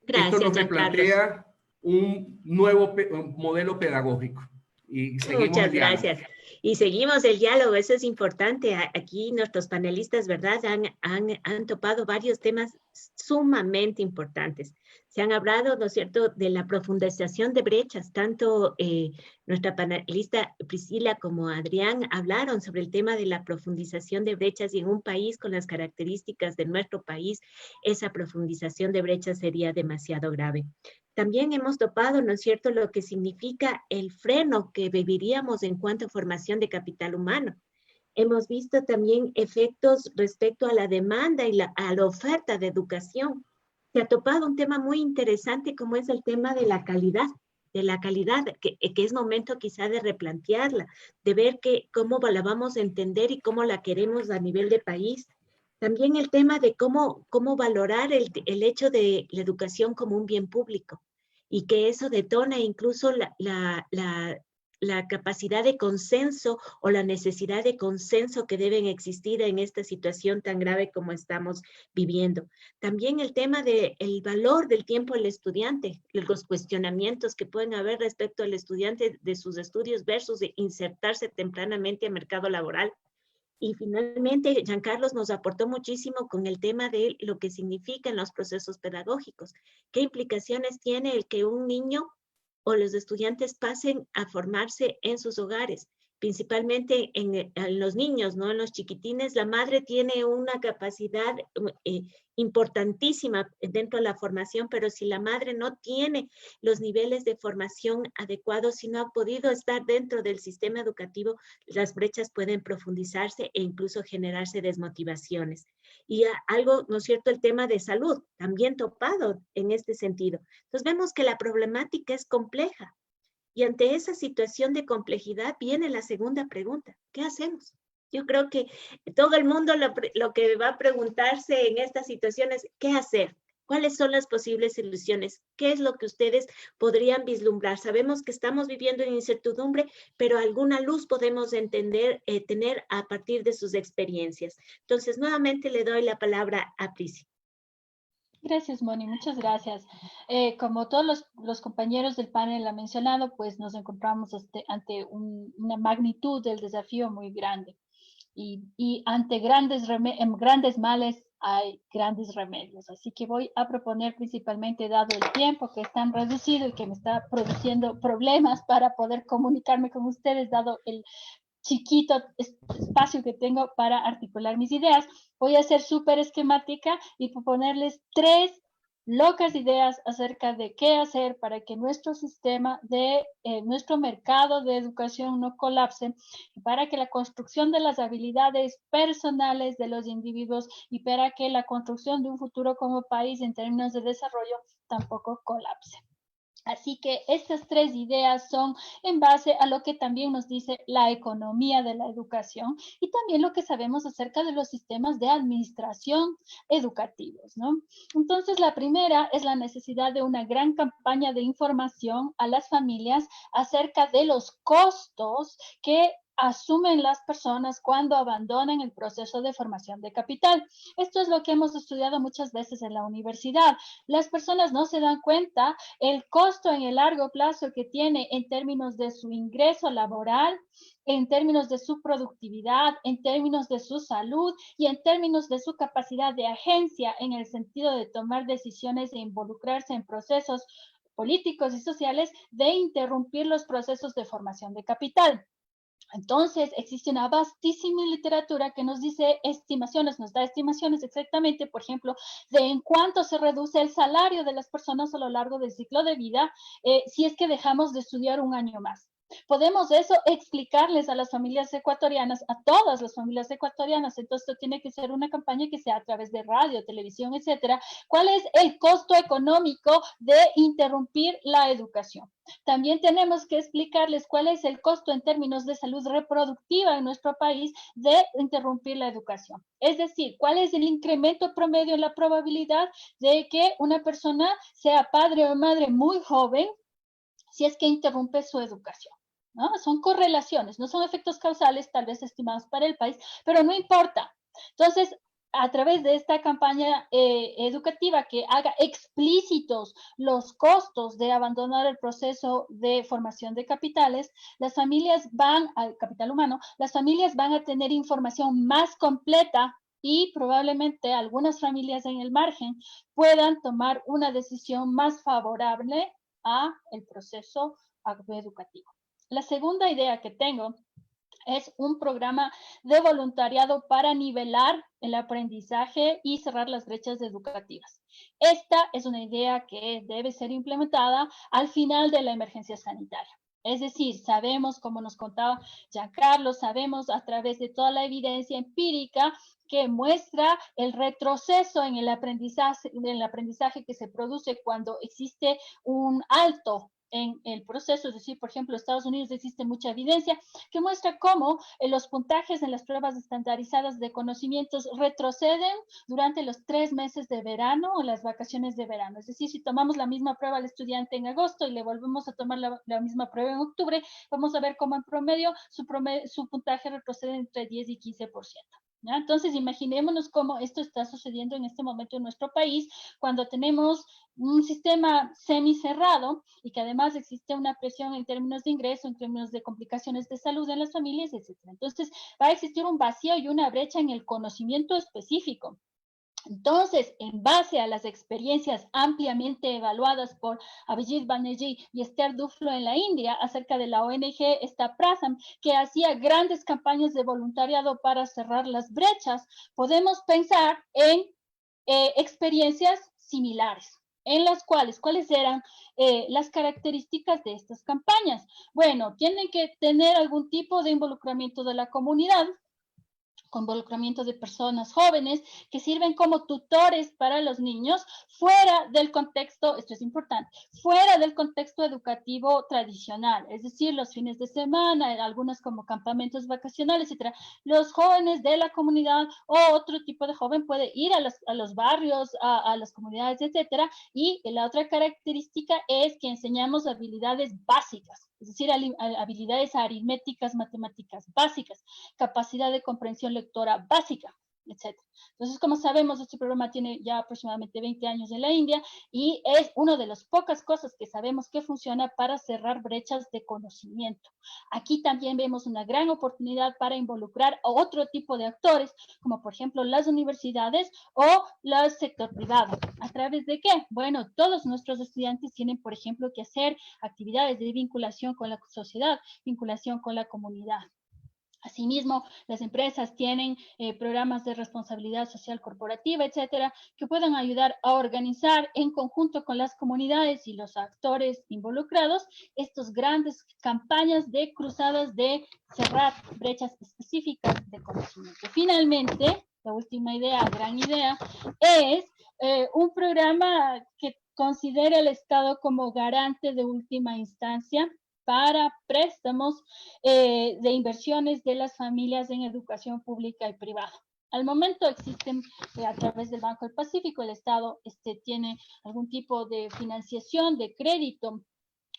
Speaker 3: Gracias,
Speaker 6: esto nos replantea un nuevo modelo pedagógico. Y seguimos
Speaker 3: muchas gracias. Y seguimos el diálogo, eso es importante. Aquí nuestros panelistas, ¿verdad?, han topado varios temas sumamente importantes. Se han hablado, ¿no es cierto?, de la profundización de brechas. Tanto nuestra panelista Priscila como Adrián hablaron sobre el tema de la profundización de brechas, y en un país con las características de nuestro país, esa profundización de brechas sería demasiado grave. También hemos topado, ¿no es cierto?, lo que significa el freno que viviríamos en cuanto a formación de capital humano. Hemos visto también efectos respecto a la demanda y a la oferta de educación. Se ha topado un tema muy interesante como es el tema de la calidad, que es momento quizá de replantearla, de ver cómo la vamos a entender y cómo la queremos a nivel de país. También el tema de cómo valorar el hecho de la educación como un bien público, y que eso detona incluso la capacidad de consenso o la necesidad de consenso que deben existir en esta situación tan grave como estamos viviendo. También el tema del valor del tiempo del estudiante, los cuestionamientos que pueden haber respecto al estudiante de sus estudios versus de insertarse tempranamente al mercado laboral. Y finalmente, Giancarlos nos aportó muchísimo con el tema de lo que significan los procesos pedagógicos. ¿Qué implicaciones tiene el que un niño o los estudiantes pasen a formarse en sus hogares? Principalmente en los niños, ¿no? En los chiquitines, la madre tiene una capacidad importantísima dentro de la formación, pero si la madre no tiene los niveles de formación adecuados, si no ha podido estar dentro del sistema educativo, las brechas pueden profundizarse e incluso generarse desmotivaciones. Y algo, ¿no es cierto?, el tema de salud, también topado en este sentido. Entonces vemos que la problemática es compleja. Y ante esa situación de complejidad viene la segunda pregunta: ¿qué hacemos? Yo creo que todo el mundo lo que va a preguntarse en esta situación es ¿qué hacer? ¿Cuáles son las posibles soluciones? ¿Qué es lo que ustedes podrían vislumbrar? Sabemos que estamos viviendo en incertidumbre, pero alguna luz podemos tener a partir de sus experiencias. Entonces, nuevamente le doy la palabra a Prisi.
Speaker 4: Gracias, Moni, muchas gracias. Como todos los compañeros del panel han mencionado, pues nos encontramos ante una magnitud del desafío muy grande. Y ante grandes males hay grandes remedios. Así que voy a proponer principalmente, dado el tiempo que es tan reducido y que me está produciendo problemas para poder comunicarme con ustedes, dado el chiquito espacio que tengo para articular mis ideas, voy a ser súper esquemática y proponerles 3 locas ideas acerca de qué hacer para que nuestro sistema nuestro mercado de educación no colapse, para que la construcción de las habilidades personales de los individuos y para que la construcción de un futuro como país en términos de desarrollo tampoco colapse. Así que estas tres ideas son en base a lo que también nos dice la economía de la educación y también lo que sabemos acerca de los sistemas de administración educativos, ¿no? Entonces, la primera es la necesidad de una gran campaña de información a las familias acerca de los costos que asumen las personas cuando abandonan el proceso de formación de capital. Esto es lo que hemos estudiado muchas veces en la universidad. Las personas no se dan cuenta el costo en el largo plazo que tiene en términos de su ingreso laboral, en términos de su productividad, en términos de su salud y en términos de su capacidad de agencia en el sentido de tomar decisiones e involucrarse en procesos políticos y sociales de interrumpir los procesos de formación de capital. Entonces, existe una vastísima literatura que nos dice estimaciones, nos da estimaciones exactamente, por ejemplo, de en cuánto se reduce el salario de las personas a lo largo del ciclo de vida si es que dejamos de estudiar un año más. Podemos eso explicarles a las familias ecuatorianas, a todas las familias ecuatorianas, entonces esto tiene que ser una campaña que sea a través de radio, televisión, etcétera. ¿Cuál es el costo económico de interrumpir la educación? También tenemos que explicarles cuál es el costo en términos de salud reproductiva en nuestro país de interrumpir la educación. Es decir, cuál es el incremento promedio en la probabilidad de que una persona sea padre o madre muy joven si es que interrumpe su educación, ¿no? Son correlaciones, no son efectos causales tal vez estimados para el país, pero no importa. Entonces, a través de esta campaña educativa que haga explícitos los costos de abandonar el proceso de formación de capitales, las familias van al capital humano, las familias van a tener información más completa y probablemente algunas familias en el margen puedan tomar una decisión más favorable a el proceso educativo. La segunda idea que tengo es un programa de voluntariado para nivelar el aprendizaje y cerrar las brechas educativas. Esta es una idea que debe ser implementada al final de la emergencia sanitaria. Es decir, sabemos, como nos contaba Giancarlo, sabemos a través de toda la evidencia empírica que muestra el retroceso en el aprendizaje que se produce cuando existe un alto en el proceso, es decir, por ejemplo, en Estados Unidos existe mucha evidencia que muestra cómo los puntajes en las pruebas estandarizadas de conocimientos retroceden durante los 3 meses de verano o las vacaciones de verano. Es decir, si tomamos la misma prueba al estudiante en agosto y le volvemos a tomar la misma prueba en octubre, vamos a ver cómo en promedio su puntaje retrocede entre 10 y 15%. ¿Ya? Entonces, imaginémonos cómo esto está sucediendo en este momento en nuestro país, cuando tenemos un sistema semicerrado y que además existe una presión en términos de ingreso, en términos de complicaciones de salud en las familias, etc. Entonces, va a existir un vacío y una brecha en el conocimiento específico. Entonces, en base a las experiencias ampliamente evaluadas por Abhijit Banerjee y Esther Duflo en la India acerca de la ONG Prasam, que hacía grandes campañas de voluntariado para cerrar las brechas, podemos pensar en experiencias similares. En las ¿cuáles eran las características de estas campañas? Bueno, tienen que tener algún tipo de involucramiento de la comunidad, con involucramiento de personas jóvenes que sirven como tutores para los niños fuera del contexto, esto es importante, fuera del contexto educativo tradicional, es decir, los fines de semana, algunos como campamentos vacacionales, etc. Los jóvenes de la comunidad o otro tipo de joven puede ir a los barrios, a las comunidades, etc. Y la otra característica es que enseñamos habilidades básicas, es decir, habilidades aritméticas, matemáticas básicas, capacidad de comprensión lectora básica, etc. Entonces, como sabemos, este programa tiene ya aproximadamente 20 años en la India y es una de las pocas cosas que sabemos que funciona para cerrar brechas de conocimiento. Aquí también vemos una gran oportunidad para involucrar a otro tipo de actores, como por ejemplo las universidades o el sector privado. ¿A través de qué? Bueno, todos nuestros estudiantes tienen, por ejemplo, que hacer actividades de vinculación con la sociedad, vinculación con la comunidad. Asimismo, las empresas tienen programas de responsabilidad social corporativa, etcétera, que puedan ayudar a organizar en conjunto con las comunidades y los actores involucrados estas grandes campañas de cruzadas de cerrar brechas específicas de conocimiento. Finalmente, la última idea, gran idea, es un programa que considera el Estado como garante de última instancia para préstamos de inversiones de las familias en educación pública y privada. Al momento existen, a través del Banco del Pacífico, el Estado tiene algún tipo de financiación, de crédito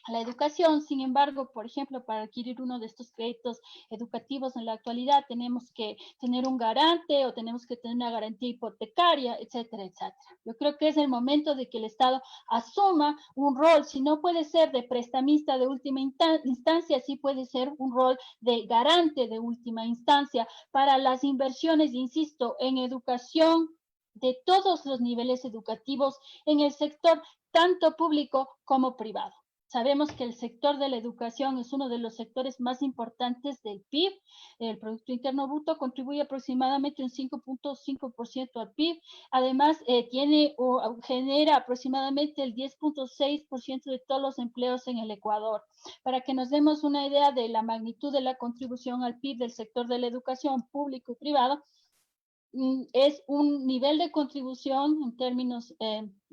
Speaker 4: a la educación. Sin embargo, por ejemplo, para adquirir uno de estos créditos educativos en la actualidad tenemos que tener un garante o tenemos que tener una garantía hipotecaria, etcétera, etcétera. Yo creo que es el momento de que el Estado asuma un rol, si no puede ser de prestamista de última instancia, sí puede ser un rol de garante de última instancia para las inversiones, insisto, en educación de todos los niveles educativos en el sector tanto público como privado. Sabemos que el sector de la educación es uno de los sectores más importantes del PIB. El Producto Interno Bruto contribuye aproximadamente un 5.5% al PIB. Además, genera aproximadamente el 10.6% de todos los empleos en el Ecuador. Para que nos demos una idea de la magnitud de la contribución al PIB del sector de la educación público y privado, es un nivel de contribución en términos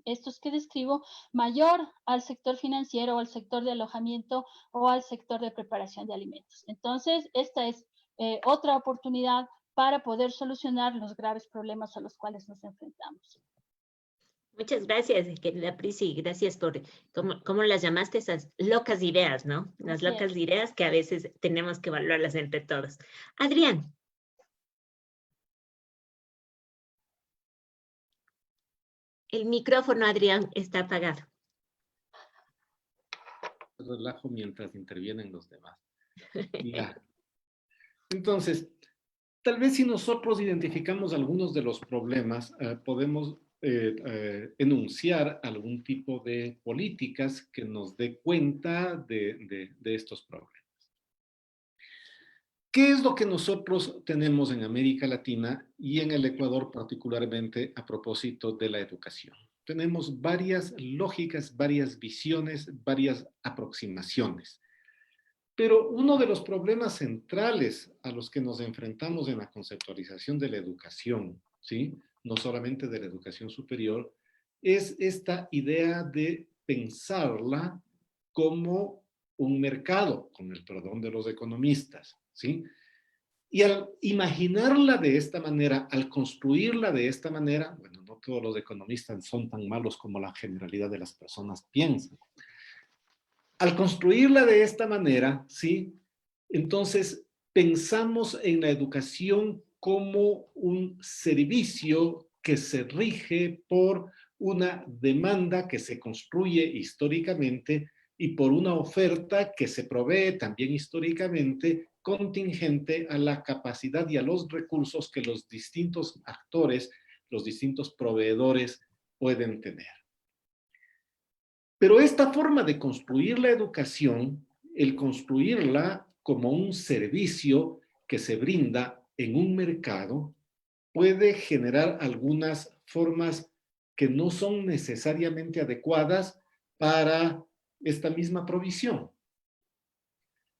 Speaker 4: estos que describo, mayor al sector financiero o al sector de alojamiento o al sector de preparación de alimentos. Entonces, esta es otra oportunidad para poder solucionar los graves problemas a los cuales nos enfrentamos.
Speaker 3: Muchas gracias, querida Prisi. Gracias por, ¿cómo las llamaste? Esas locas ideas, ¿no? Las locas ideas que a veces tenemos que evaluarlas entre todos. Adrián. El micrófono, Adrián, está apagado.
Speaker 5: Relajo mientras intervienen los demás. Ya. Entonces, tal vez si nosotros identificamos algunos de los problemas, podemos enunciar algún tipo de políticas que nos dé cuenta de estos problemas. ¿Qué es lo que nosotros tenemos en América Latina y en el Ecuador particularmente a propósito de la educación? Tenemos varias lógicas, varias visiones, varias aproximaciones. Pero uno de los problemas centrales a los que nos enfrentamos en la conceptualización de la educación, ¿sí?, no solamente de la educación superior, es esta idea de pensarla como un mercado, con el perdón de los economistas, ¿sí? Y al imaginarla de esta manera, al construirla de esta manera, bueno, no todos los economistas son tan malos como la generalidad de las personas piensan. Al construirla de esta manera, ¿sí?, entonces pensamos en la educación como un servicio que se rige por una demanda que se construye históricamente y por una oferta que se provee también históricamente contingente a la capacidad y a los recursos que los distintos actores, los distintos proveedores pueden tener. Pero esta forma de construir la educación, el construirla como un servicio que se brinda en un mercado, puede generar algunas formas que no son necesariamente adecuadas para esta misma provisión.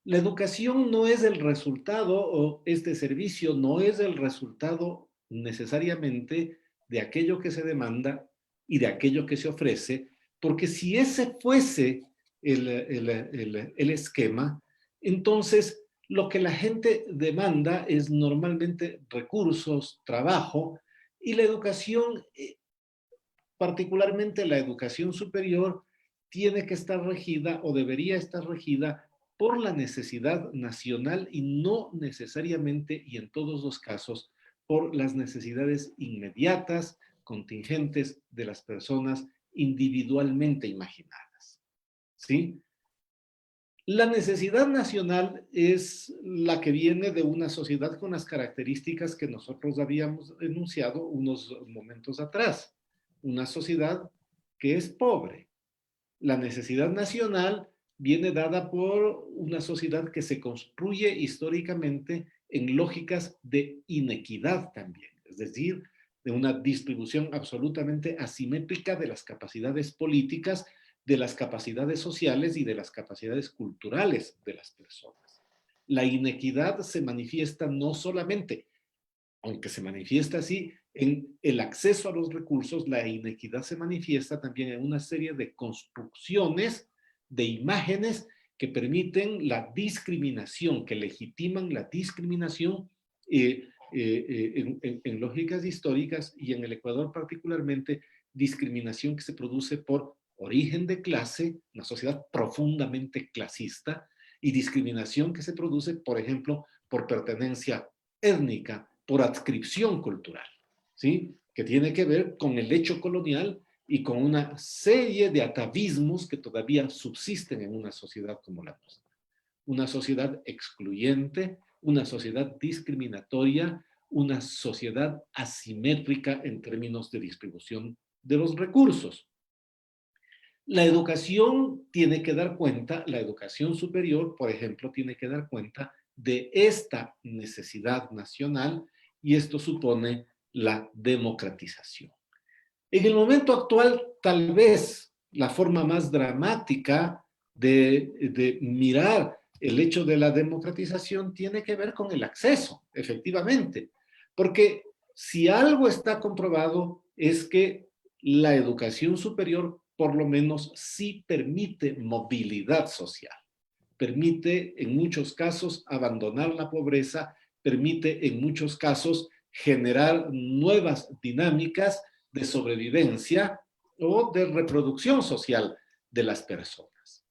Speaker 5: La educación no es el resultado, o este servicio no es el resultado necesariamente de aquello que se demanda y de aquello que se ofrece, porque si ese fuese el esquema, entonces lo que la gente demanda es normalmente recursos, trabajo, y la educación, particularmente la educación superior, tiene que estar regida o debería estar regida por la necesidad nacional y no necesariamente y en todos los casos por las necesidades inmediatas, contingentes de las personas individualmente imaginadas, ¿sí? La necesidad nacional es la que viene de una sociedad con las características que nosotros habíamos enunciado unos momentos atrás. Una sociedad que es pobre. La necesidad nacional viene dada por una sociedad que se construye históricamente en lógicas de inequidad también, es decir, de una distribución absolutamente asimétrica de las capacidades políticas, de las capacidades sociales y de las capacidades culturales de las personas. La inequidad se manifiesta no solamente, aunque se manifiesta así, en el acceso a los recursos, la inequidad se manifiesta también en una serie de construcciones, de imágenes que permiten la discriminación, que legitiman la discriminación en lógicas históricas, y en el Ecuador particularmente, discriminación que se produce por origen de clase, una sociedad profundamente clasista, y discriminación que se produce, por ejemplo, por pertenencia étnica, por adscripción cultural, ¿sí? Que tiene que ver con el hecho colonial y con una serie de atavismos que todavía subsisten en una sociedad como la nuestra. Una sociedad excluyente, una sociedad discriminatoria, una sociedad asimétrica en términos de distribución de los recursos. La educación tiene que dar cuenta, la educación superior, por ejemplo, tiene que dar cuenta de esta necesidad nacional, y esto supone la democratización. En el momento actual, tal vez la forma más dramática de mirar el hecho de la democratización tiene que ver con el acceso, efectivamente, porque si algo está comprobado es que la educación superior por lo menos sí permite movilidad social, permite en muchos casos abandonar la pobreza, permite en muchos casos generar nuevas dinámicas de sobrevivencia o de reproducción social de las personas.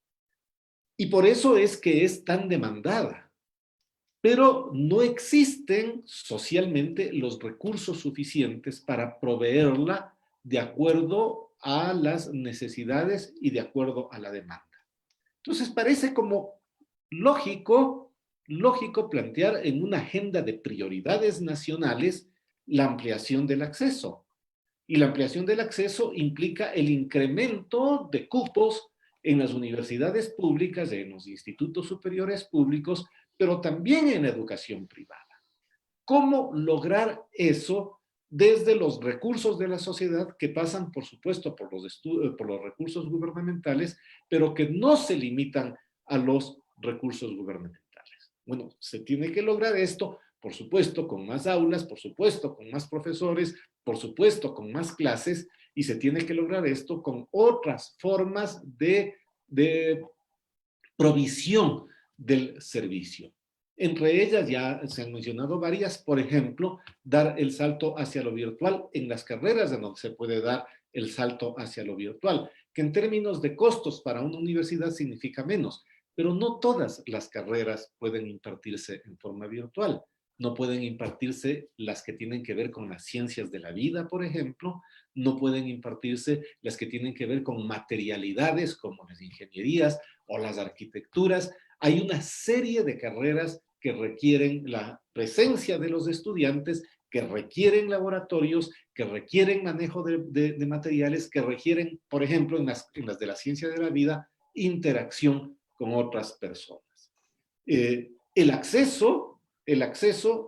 Speaker 5: Y por eso es que es tan demandada. Pero no existen socialmente los recursos suficientes para proveerla de acuerdo a las necesidades y de acuerdo a la demanda. Entonces parece como lógico plantear en una agenda de prioridades nacionales la ampliación del acceso. Y la ampliación del acceso implica el incremento de cupos en las universidades públicas, en los institutos superiores públicos, pero también en educación privada. ¿Cómo lograr eso desde los recursos de la sociedad que pasan, por supuesto, por los recursos gubernamentales, pero que no se limitan a los recursos gubernamentales? Bueno, se tiene que lograr esto, por supuesto, con más aulas, por supuesto, con más profesores, por supuesto, con más clases, y se tiene que lograr esto con otras formas de provisión del servicio. Entre ellas ya se han mencionado varias, por ejemplo, dar el salto hacia lo virtual en las carreras de donde se puede dar el salto hacia lo virtual, que en términos de costos para una universidad significa menos, pero no todas las carreras pueden impartirse en forma virtual. No pueden impartirse las que tienen que ver con las ciencias de la vida, por ejemplo, no pueden impartirse las que tienen que ver con materialidades como las ingenierías o las arquitecturas. Hay una serie de carreras que requieren la presencia de los estudiantes, que requieren laboratorios, que requieren manejo de materiales, que requieren, por ejemplo, en las de la ciencia de la vida, interacción con otras personas. El acceso,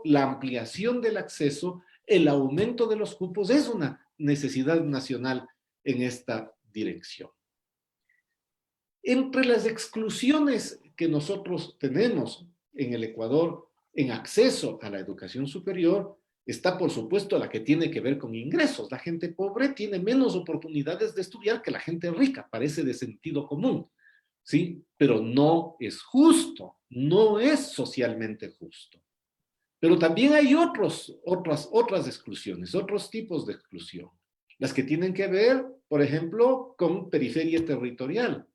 Speaker 5: la ampliación del acceso, el aumento de los cupos es una necesidad nacional en esta dirección. Entre las exclusiones que nosotros tenemos en el Ecuador en acceso a la educación superior, está por supuesto la que tiene que ver con ingresos. La gente pobre tiene menos oportunidades de estudiar que la gente rica, parece de sentido común, ¿sí? Pero no es justo, no es socialmente justo. Pero también hay otras exclusiones, otros tipos de exclusión. Las que tienen que ver, por ejemplo, con periferia territorial.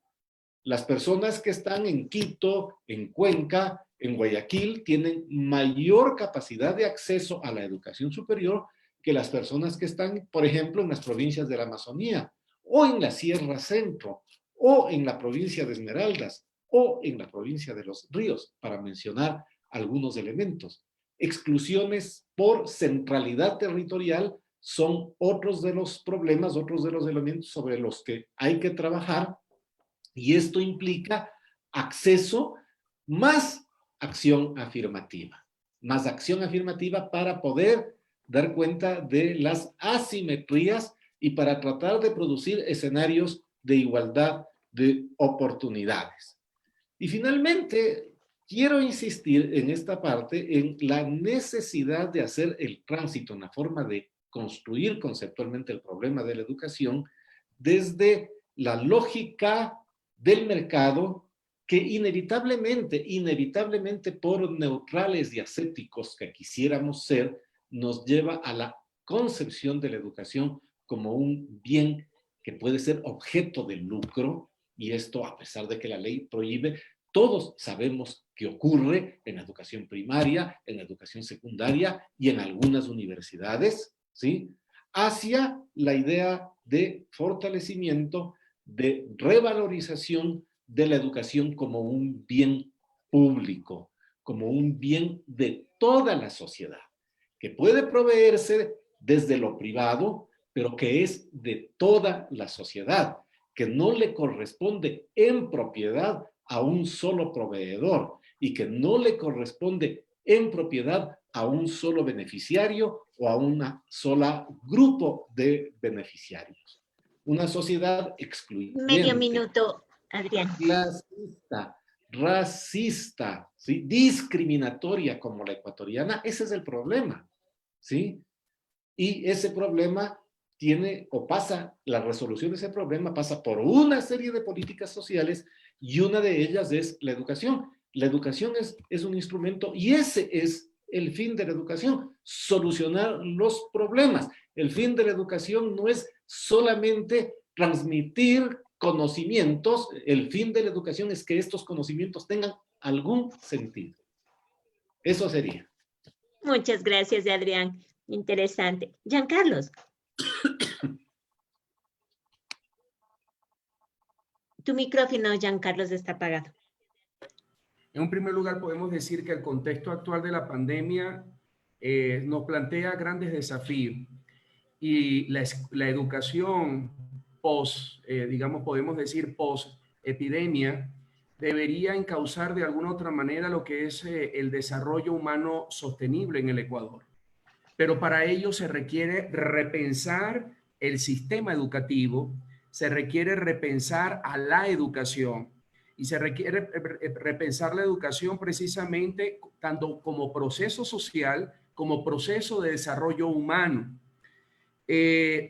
Speaker 5: Las personas que están en Quito, en Cuenca, en Guayaquil, tienen mayor capacidad de acceso a la educación superior que las personas que están, por ejemplo, en las provincias de la Amazonía, o en la Sierra Centro, o en la provincia de Esmeraldas, o en la provincia de Los Ríos, para mencionar algunos elementos. Exclusiones por centralidad territorial son otros de los problemas, otros de los elementos sobre los que hay que trabajar, y esto implica acceso más acción afirmativa para poder dar cuenta de las asimetrías y para tratar de producir escenarios de igualdad de oportunidades. Y finalmente, quiero insistir en esta parte en la necesidad de hacer el tránsito en la forma de construir conceptualmente el problema de la educación desde la lógica del mercado que inevitablemente por neutrales y ascéticos que quisiéramos ser, nos lleva a la concepción de la educación como un bien que puede ser objeto de lucro, y esto a pesar de que la ley prohíbe. Todos sabemos que ocurre en la educación primaria, en la educación secundaria y en algunas universidades, ¿sí? Hacia la idea de fortalecimiento, de revalorización de la educación como un bien público, como un bien de toda la sociedad, que puede proveerse desde lo privado, pero que es de toda la sociedad, que no le corresponde en propiedad a un solo proveedor y que no le corresponde en propiedad a un solo beneficiario o a una sola grupo de beneficiarios. Una sociedad excluyente.
Speaker 3: Medio minuto, Adrián.
Speaker 5: Racista, ¿sí? Discriminatoria como la ecuatoriana, ese es el problema, ¿sí? Y ese problema tiene o pasa, la resolución de ese problema pasa por una serie de políticas sociales y una de ellas es la educación. La educación es un instrumento y ese es el fin de la educación, solucionar los problemas. El fin de la educación no es solamente transmitir conocimientos, el fin de la educación es que estos conocimientos tengan algún sentido. Eso sería.
Speaker 3: Muchas gracias, Adrián. Interesante. Giancarlos. Tu micrófono, Giancarlos, está apagado.
Speaker 6: En un primer lugar, podemos decir que el contexto actual de la pandemia nos plantea grandes desafíos y la educación digamos, podemos decir post-epidemia, debería encauzar de alguna otra manera lo que es el desarrollo humano sostenible en el Ecuador. Pero para ello se requiere repensar el sistema educativo, se requiere repensar a la educación y se requiere repensar la educación precisamente tanto como proceso social como proceso de desarrollo humano.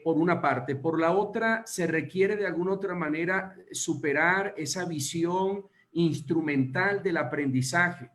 Speaker 6: Por una parte. Por la otra, se requiere de alguna otra manera superar esa visión instrumental del aprendizaje,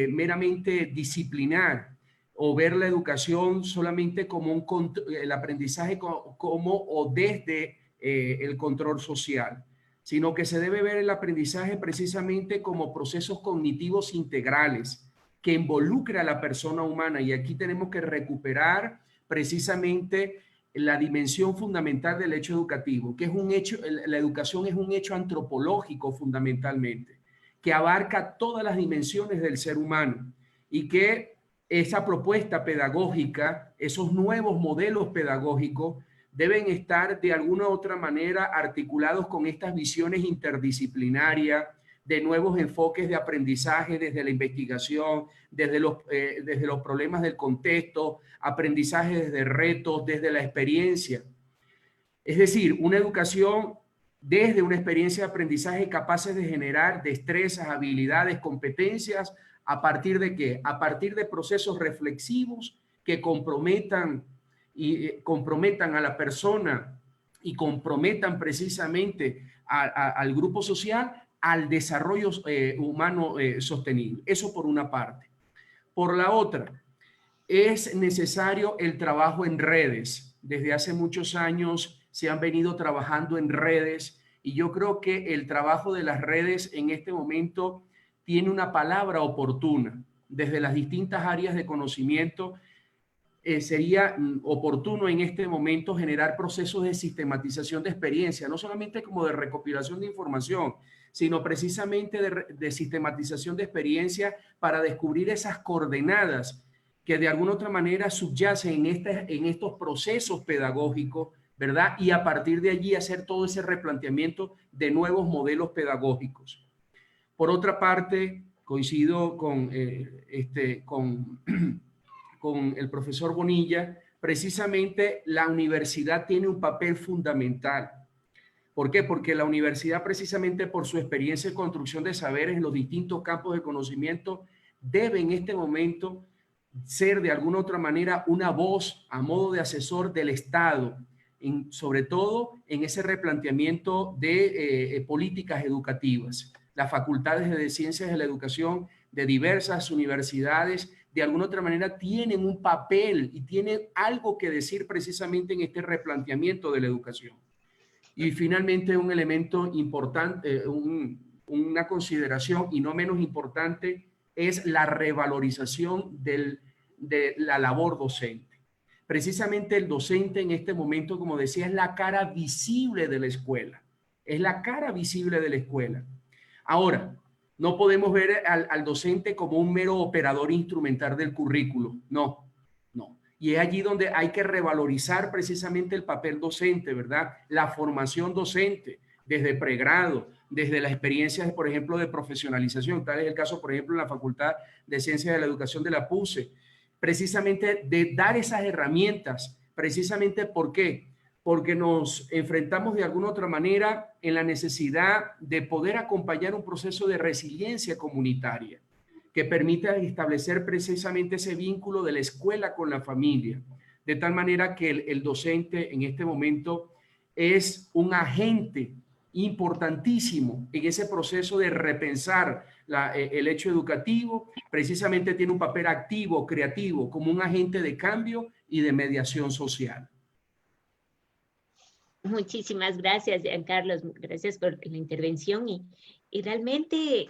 Speaker 6: meramente disciplinar, o ver la educación solamente como el aprendizaje como o desde el control social, sino que se debe ver el aprendizaje precisamente como procesos cognitivos integrales que involucra a la persona humana. Y aquí tenemos que recuperar precisamente la dimensión fundamental del hecho educativo, que es un hecho, la educación es un hecho antropológico fundamentalmente, que abarca todas las dimensiones del ser humano y que esa propuesta pedagógica, esos nuevos modelos pedagógicos deben estar de alguna u otra manera articulados con estas visiones interdisciplinarias, de nuevos enfoques de aprendizaje desde la investigación, desde los problemas del contexto, aprendizaje desde retos, desde la experiencia. Es decir, una educación desde una experiencia de aprendizaje capaces de generar destrezas, habilidades, competencias, ¿a partir de qué? A partir de procesos reflexivos que comprometan a la persona y comprometan precisamente al grupo social al desarrollo humano sostenible. Eso por una parte. Por la otra, es necesario el trabajo en redes. Desde hace muchos años se han venido trabajando en redes y yo creo que el trabajo de las redes en este momento tiene una palabra oportuna. Desde las distintas áreas de conocimiento sería oportuno en este momento generar procesos de sistematización de experiencia, no solamente como de recopilación de información, sino precisamente de sistematización de experiencia para descubrir esas coordenadas que de alguna otra manera subyacen en estos procesos pedagógicos, ¿verdad? Y a partir de allí hacer todo ese replanteamiento de nuevos modelos pedagógicos. Por otra parte, coincido con el profesor Bonilla, precisamente la universidad tiene un papel fundamental. ¿Por qué? Porque la universidad, precisamente por su experiencia en construcción de saberes en los distintos campos de conocimiento, debe en este momento ser de alguna otra manera una voz a modo de asesor del Estado, sobre todo en ese replanteamiento de políticas educativas. Las facultades de ciencias de la educación de diversas universidades de alguna otra manera tienen un papel y tienen algo que decir precisamente en este replanteamiento de la educación. Y finalmente un elemento importante, una consideración y no menos importante, es la revalorización de la labor docente. Precisamente el docente en este momento, como decía, es la cara visible de la escuela. Es la cara visible de la escuela. Ahora, no podemos ver al docente como un mero operador instrumental del currículo. No, no. Y es allí donde hay que revalorizar precisamente el papel docente, ¿verdad? La formación docente, desde pregrado, desde las experiencias, por ejemplo, de profesionalización. Tal es el caso, por ejemplo, en la Facultad de Ciencias de la Educación de la PUCE. Precisamente de dar esas herramientas. Precisamente, ¿por qué? Porque nos enfrentamos de alguna otra manera en la necesidad de poder acompañar un proceso de resiliencia comunitaria que permita establecer precisamente ese vínculo de la escuela con la familia, de tal manera que el docente en este momento es un agente importantísimo en ese proceso de repensar el hecho educativo, precisamente tiene un papel activo, creativo, como un agente de cambio y de mediación social.
Speaker 3: Muchísimas gracias, Giancarlos. Gracias por la intervención y realmente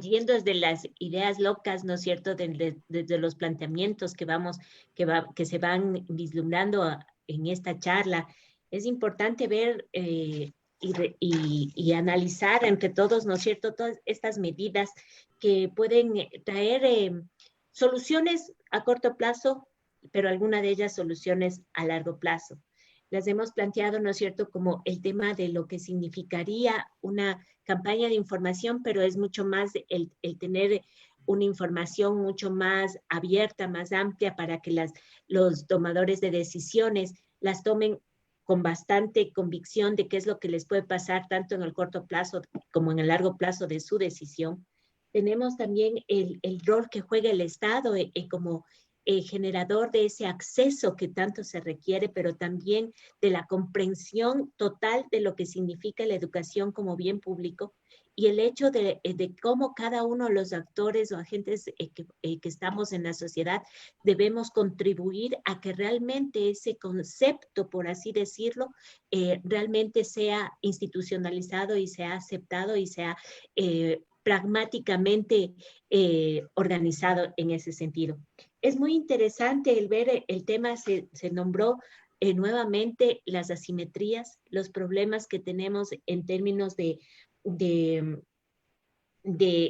Speaker 3: yendo desde las ideas locas, ¿no es cierto?, desde los planteamientos que se van vislumbrando en esta charla, es importante ver y analizar entre todos, ¿no es cierto?, todas estas medidas que pueden traer soluciones a corto plazo, pero alguna de ellas soluciones a largo plazo. Las hemos planteado, ¿no es cierto?, como el tema de lo que significaría una campaña de información, pero es mucho más el tener una información mucho más abierta, más amplia, para que los tomadores de decisiones las tomen con bastante convicción de qué es lo que les puede pasar, tanto en el corto plazo como en el largo plazo de su decisión. Tenemos también el rol que juega el Estado como generador de ese acceso que tanto se requiere, pero también de la comprensión total de lo que significa la educación como bien público y el hecho de cómo cada uno de los actores o agentes que estamos en la sociedad debemos contribuir a que realmente ese concepto, por así decirlo, realmente sea institucionalizado y sea aceptado y sea pragmáticamente organizado en ese sentido. Es muy interesante el ver el tema, se nombró nuevamente las asimetrías, los problemas que tenemos en términos de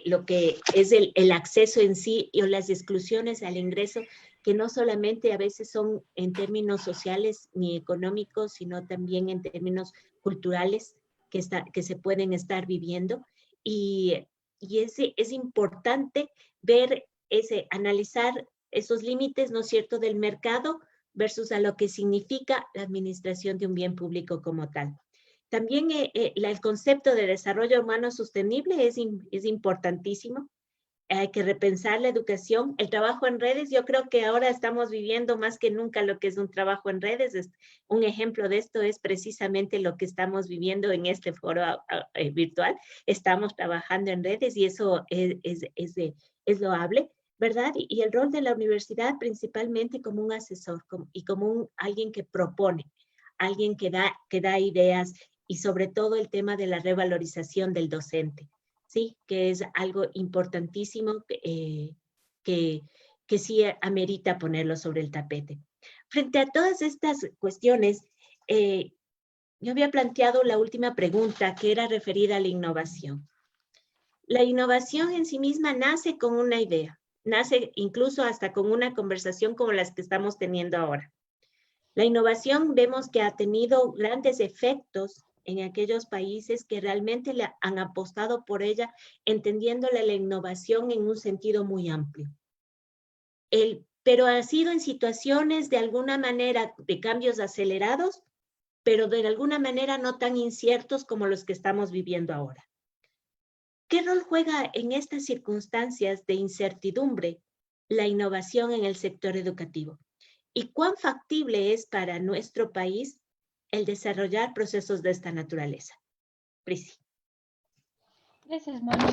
Speaker 3: lo que es el acceso en sí y las exclusiones al ingreso, que no solamente a veces son en términos sociales ni económicos, sino también en términos culturales que se pueden estar viviendo. Y es importante ver analizar esos límites, ¿no es cierto?, del mercado versus a lo que significa la administración de un bien público como tal. También el concepto de desarrollo humano sostenible es importantísimo. Hay que repensar la educación, el trabajo en redes. Yo creo que ahora estamos viviendo más que nunca lo que es un trabajo en redes. Un ejemplo de esto es precisamente lo que estamos viviendo en este foro virtual. Estamos trabajando en redes y eso es loable, ¿verdad? Y el rol de la universidad principalmente como un asesor y como alguien que propone, alguien que da ideas y sobre todo el tema de la revalorización del docente. Sí, que es algo importantísimo que sí amerita ponerlo sobre el tapete. Frente a todas estas cuestiones, yo había planteado la última pregunta, que era referida a la innovación. La innovación en sí misma nace con una idea, nace incluso hasta con una conversación como las que estamos teniendo ahora. La innovación vemos que ha tenido grandes efectos en aquellos países que realmente han apostado por ella, entendiéndole la innovación en un sentido muy amplio. Pero ha sido en situaciones de alguna manera de cambios acelerados, pero de alguna manera no tan inciertos como los que estamos viviendo ahora. ¿Qué rol juega en estas circunstancias de incertidumbre la innovación en el sector educativo y cuán factible es para nuestro país el desarrollar procesos de esta naturaleza. Prisi.
Speaker 4: Gracias, Moni.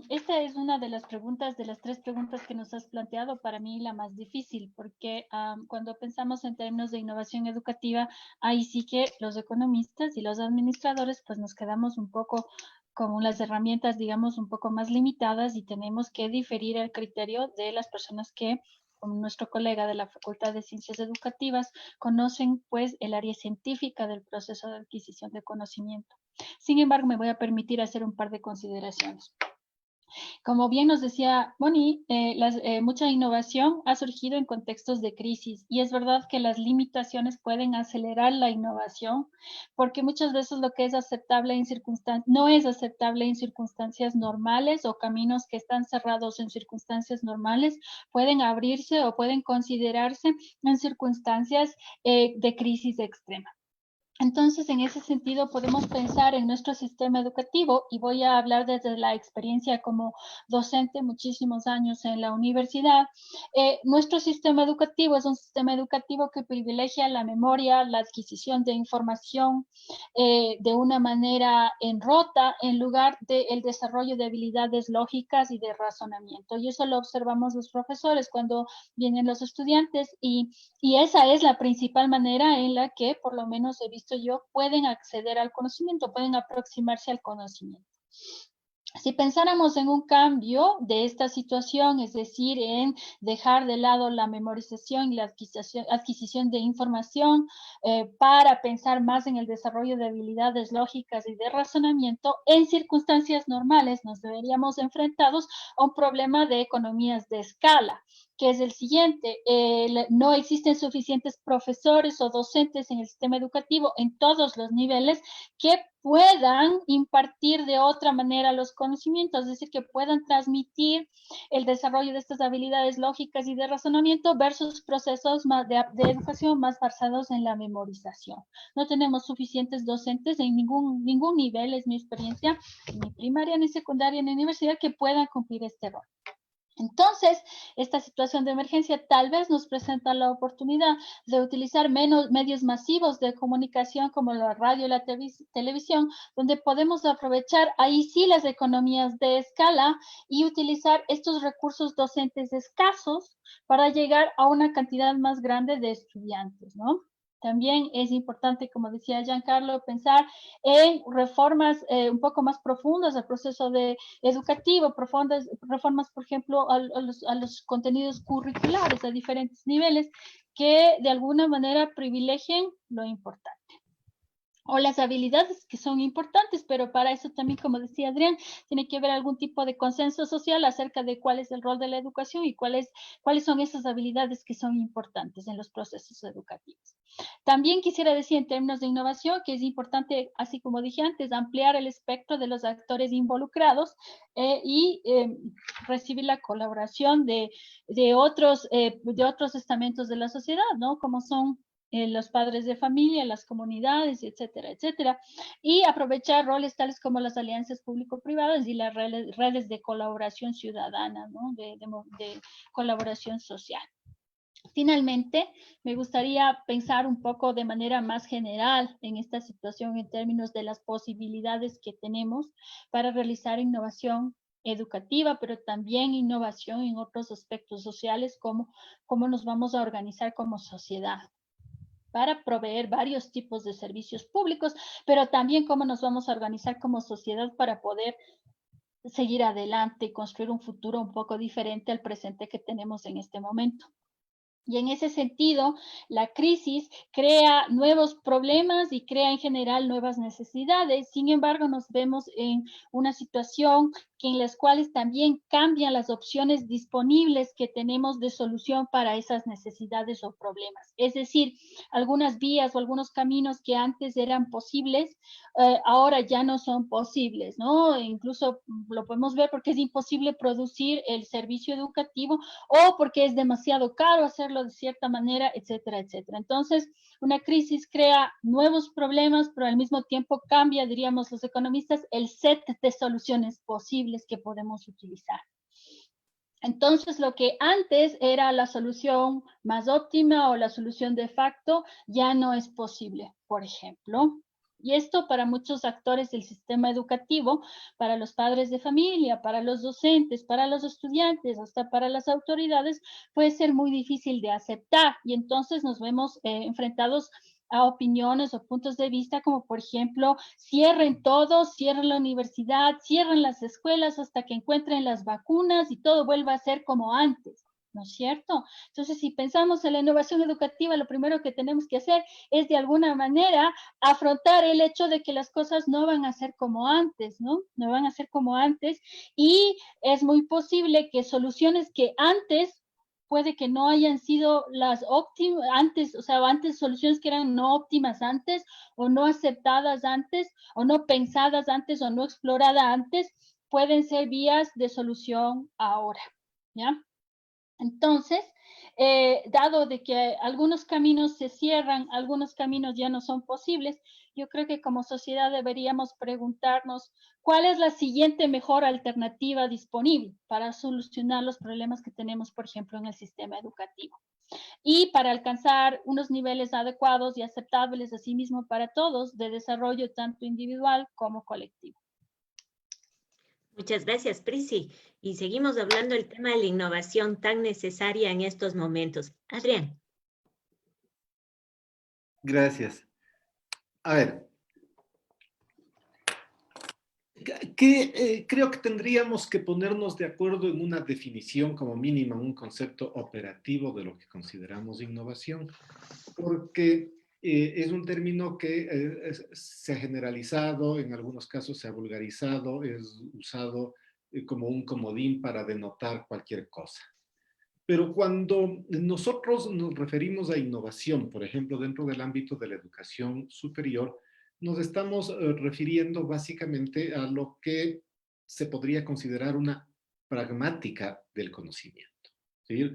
Speaker 4: Esta es una de las preguntas, de las tres preguntas que nos has planteado, para mí la más difícil, porque cuando pensamos en términos de innovación educativa, ahí sí que los economistas y los administradores pues nos quedamos un poco con las herramientas, digamos, un poco más limitadas y tenemos que diferir el criterio de las personas que, como nuestro colega de la Facultad de Ciencias Educativas, conocen pues el área científica del proceso de adquisición de conocimiento. Sin embargo, me voy a permitir hacer un par de consideraciones. Como bien nos decía Moni, mucha innovación ha surgido en contextos de crisis y es verdad que las limitaciones pueden acelerar la innovación porque muchas veces lo que es aceptable en no es aceptable en circunstancias normales o caminos que están cerrados en circunstancias normales pueden abrirse o pueden considerarse en circunstancias de crisis extrema. Entonces, en ese sentido, podemos pensar en nuestro sistema educativo, y voy a hablar desde la experiencia como docente, muchísimos años en la universidad. Nuestro sistema educativo es un sistema educativo que privilegia la memoria, la adquisición de información de una manera en rota, en lugar del desarrollo de habilidades lógicas y de razonamiento. Y eso lo observamos los profesores cuando vienen los estudiantes, y esa es la principal manera en la que, por lo menos he visto yo, pueden acceder al conocimiento, pueden aproximarse al conocimiento. Si pensáramos en un cambio de esta situación, es decir, en dejar de lado la memorización y la adquisición de información para pensar más en el desarrollo de habilidades lógicas y de razonamiento, en circunstancias normales nos veríamos enfrentados a un problema de economías de escala, que es el siguiente: no existen suficientes profesores o docentes en el sistema educativo en todos los niveles que puedan impartir de otra manera los conocimientos, es decir, que puedan transmitir el desarrollo de estas habilidades lógicas y de razonamiento versus procesos de educación más basados en la memorización. No tenemos suficientes docentes en ningún nivel, es mi experiencia, ni primaria, ni secundaria, ni universidad, que puedan cumplir este rol. Entonces, esta situación de emergencia tal vez nos presenta la oportunidad de utilizar medios masivos de comunicación como la radio y la televisión, donde podemos aprovechar ahí sí las economías de escala y utilizar estos recursos docentes escasos para llegar a una cantidad más grande de estudiantes, ¿no? También es importante, como decía Giancarlo, pensar en reformas un poco más profundas al proceso educativo, reformas, por ejemplo, a los contenidos curriculares a diferentes niveles que de alguna manera privilegien lo importante. O las habilidades que son importantes, pero para eso también, como decía Adrián, tiene que haber algún tipo de consenso social acerca de cuál es el rol de la educación y cuáles son esas habilidades que son importantes en los procesos educativos. También quisiera decir en términos de innovación que es importante, así como dije antes, ampliar el espectro de los actores involucrados y recibir la colaboración de otros estamentos de la sociedad, ¿no? Como son los padres de familia, las comunidades, etcétera, etcétera, y aprovechar roles tales como las alianzas público-privadas y las redes de colaboración ciudadana, ¿no? de colaboración social. Finalmente, me gustaría pensar un poco de manera más general en esta situación en términos de las posibilidades que tenemos para realizar innovación educativa, pero también innovación en otros aspectos sociales, como cómo nos vamos a organizar como sociedad para proveer varios tipos de servicios públicos, pero también cómo nos vamos a organizar como sociedad para poder seguir adelante y construir un futuro un poco diferente al presente que tenemos en este momento. Y en ese sentido, la crisis crea nuevos problemas y crea en general nuevas necesidades. Sin embargo, nos vemos en una situación en las cuales también cambian las opciones disponibles que tenemos de solución para esas necesidades o problemas. Es decir, algunas vías o algunos caminos que antes eran posibles, ahora ya no son posibles, ¿no? E incluso lo podemos ver porque es imposible producir el servicio educativo o porque es demasiado caro hacerlo de cierta manera, etcétera, etcétera. Entonces, una crisis crea nuevos problemas, pero al mismo tiempo cambia, diríamos los economistas, el set de soluciones posibles que podemos utilizar. Entonces, lo que antes era la solución más óptima o la solución de facto, ya no es posible, por ejemplo. Y esto para muchos actores del sistema educativo, para los padres de familia, para los docentes, para los estudiantes, hasta para las autoridades, puede ser muy difícil de aceptar. Y entonces nos vemos enfrentados a opiniones o puntos de vista como, por ejemplo, cierren todo, cierren la universidad, cierren las escuelas hasta que encuentren las vacunas y todo vuelva a ser como antes, ¿no es cierto? Entonces, si pensamos en la innovación educativa, lo primero que tenemos que hacer es de alguna manera afrontar el hecho de que las cosas no van a ser como antes, ¿no? No van a ser como antes, y es muy posible que soluciones que antes puede que no hayan sido las óptimas antes, o sea, antes soluciones que eran no óptimas antes, o no aceptadas antes, o no pensadas antes, o no exploradas antes, pueden ser vías de solución ahora, ¿ya? Entonces, dado de que algunos caminos se cierran, algunos caminos ya no son posibles, yo creo que como sociedad deberíamos preguntarnos cuál es la siguiente mejor alternativa disponible para solucionar los problemas que tenemos, por ejemplo, en el sistema educativo. Y para alcanzar unos niveles adecuados y aceptables, asimismo para todos, de desarrollo tanto individual como colectivo.
Speaker 3: Muchas gracias, Prisi. Y seguimos hablando del tema de la innovación tan necesaria en estos momentos. Adrián.
Speaker 5: Gracias. A ver, creo que tendríamos que ponernos de acuerdo en una definición como mínima, un concepto operativo de lo que consideramos innovación, porque es un término que se ha generalizado, en algunos casos se ha vulgarizado, es usado como un comodín para denotar cualquier cosa. Pero cuando nosotros nos referimos a innovación, por ejemplo, dentro del ámbito de la educación superior, nos estamos refiriendo básicamente a lo que se podría considerar una pragmática del conocimiento. ¿Sí?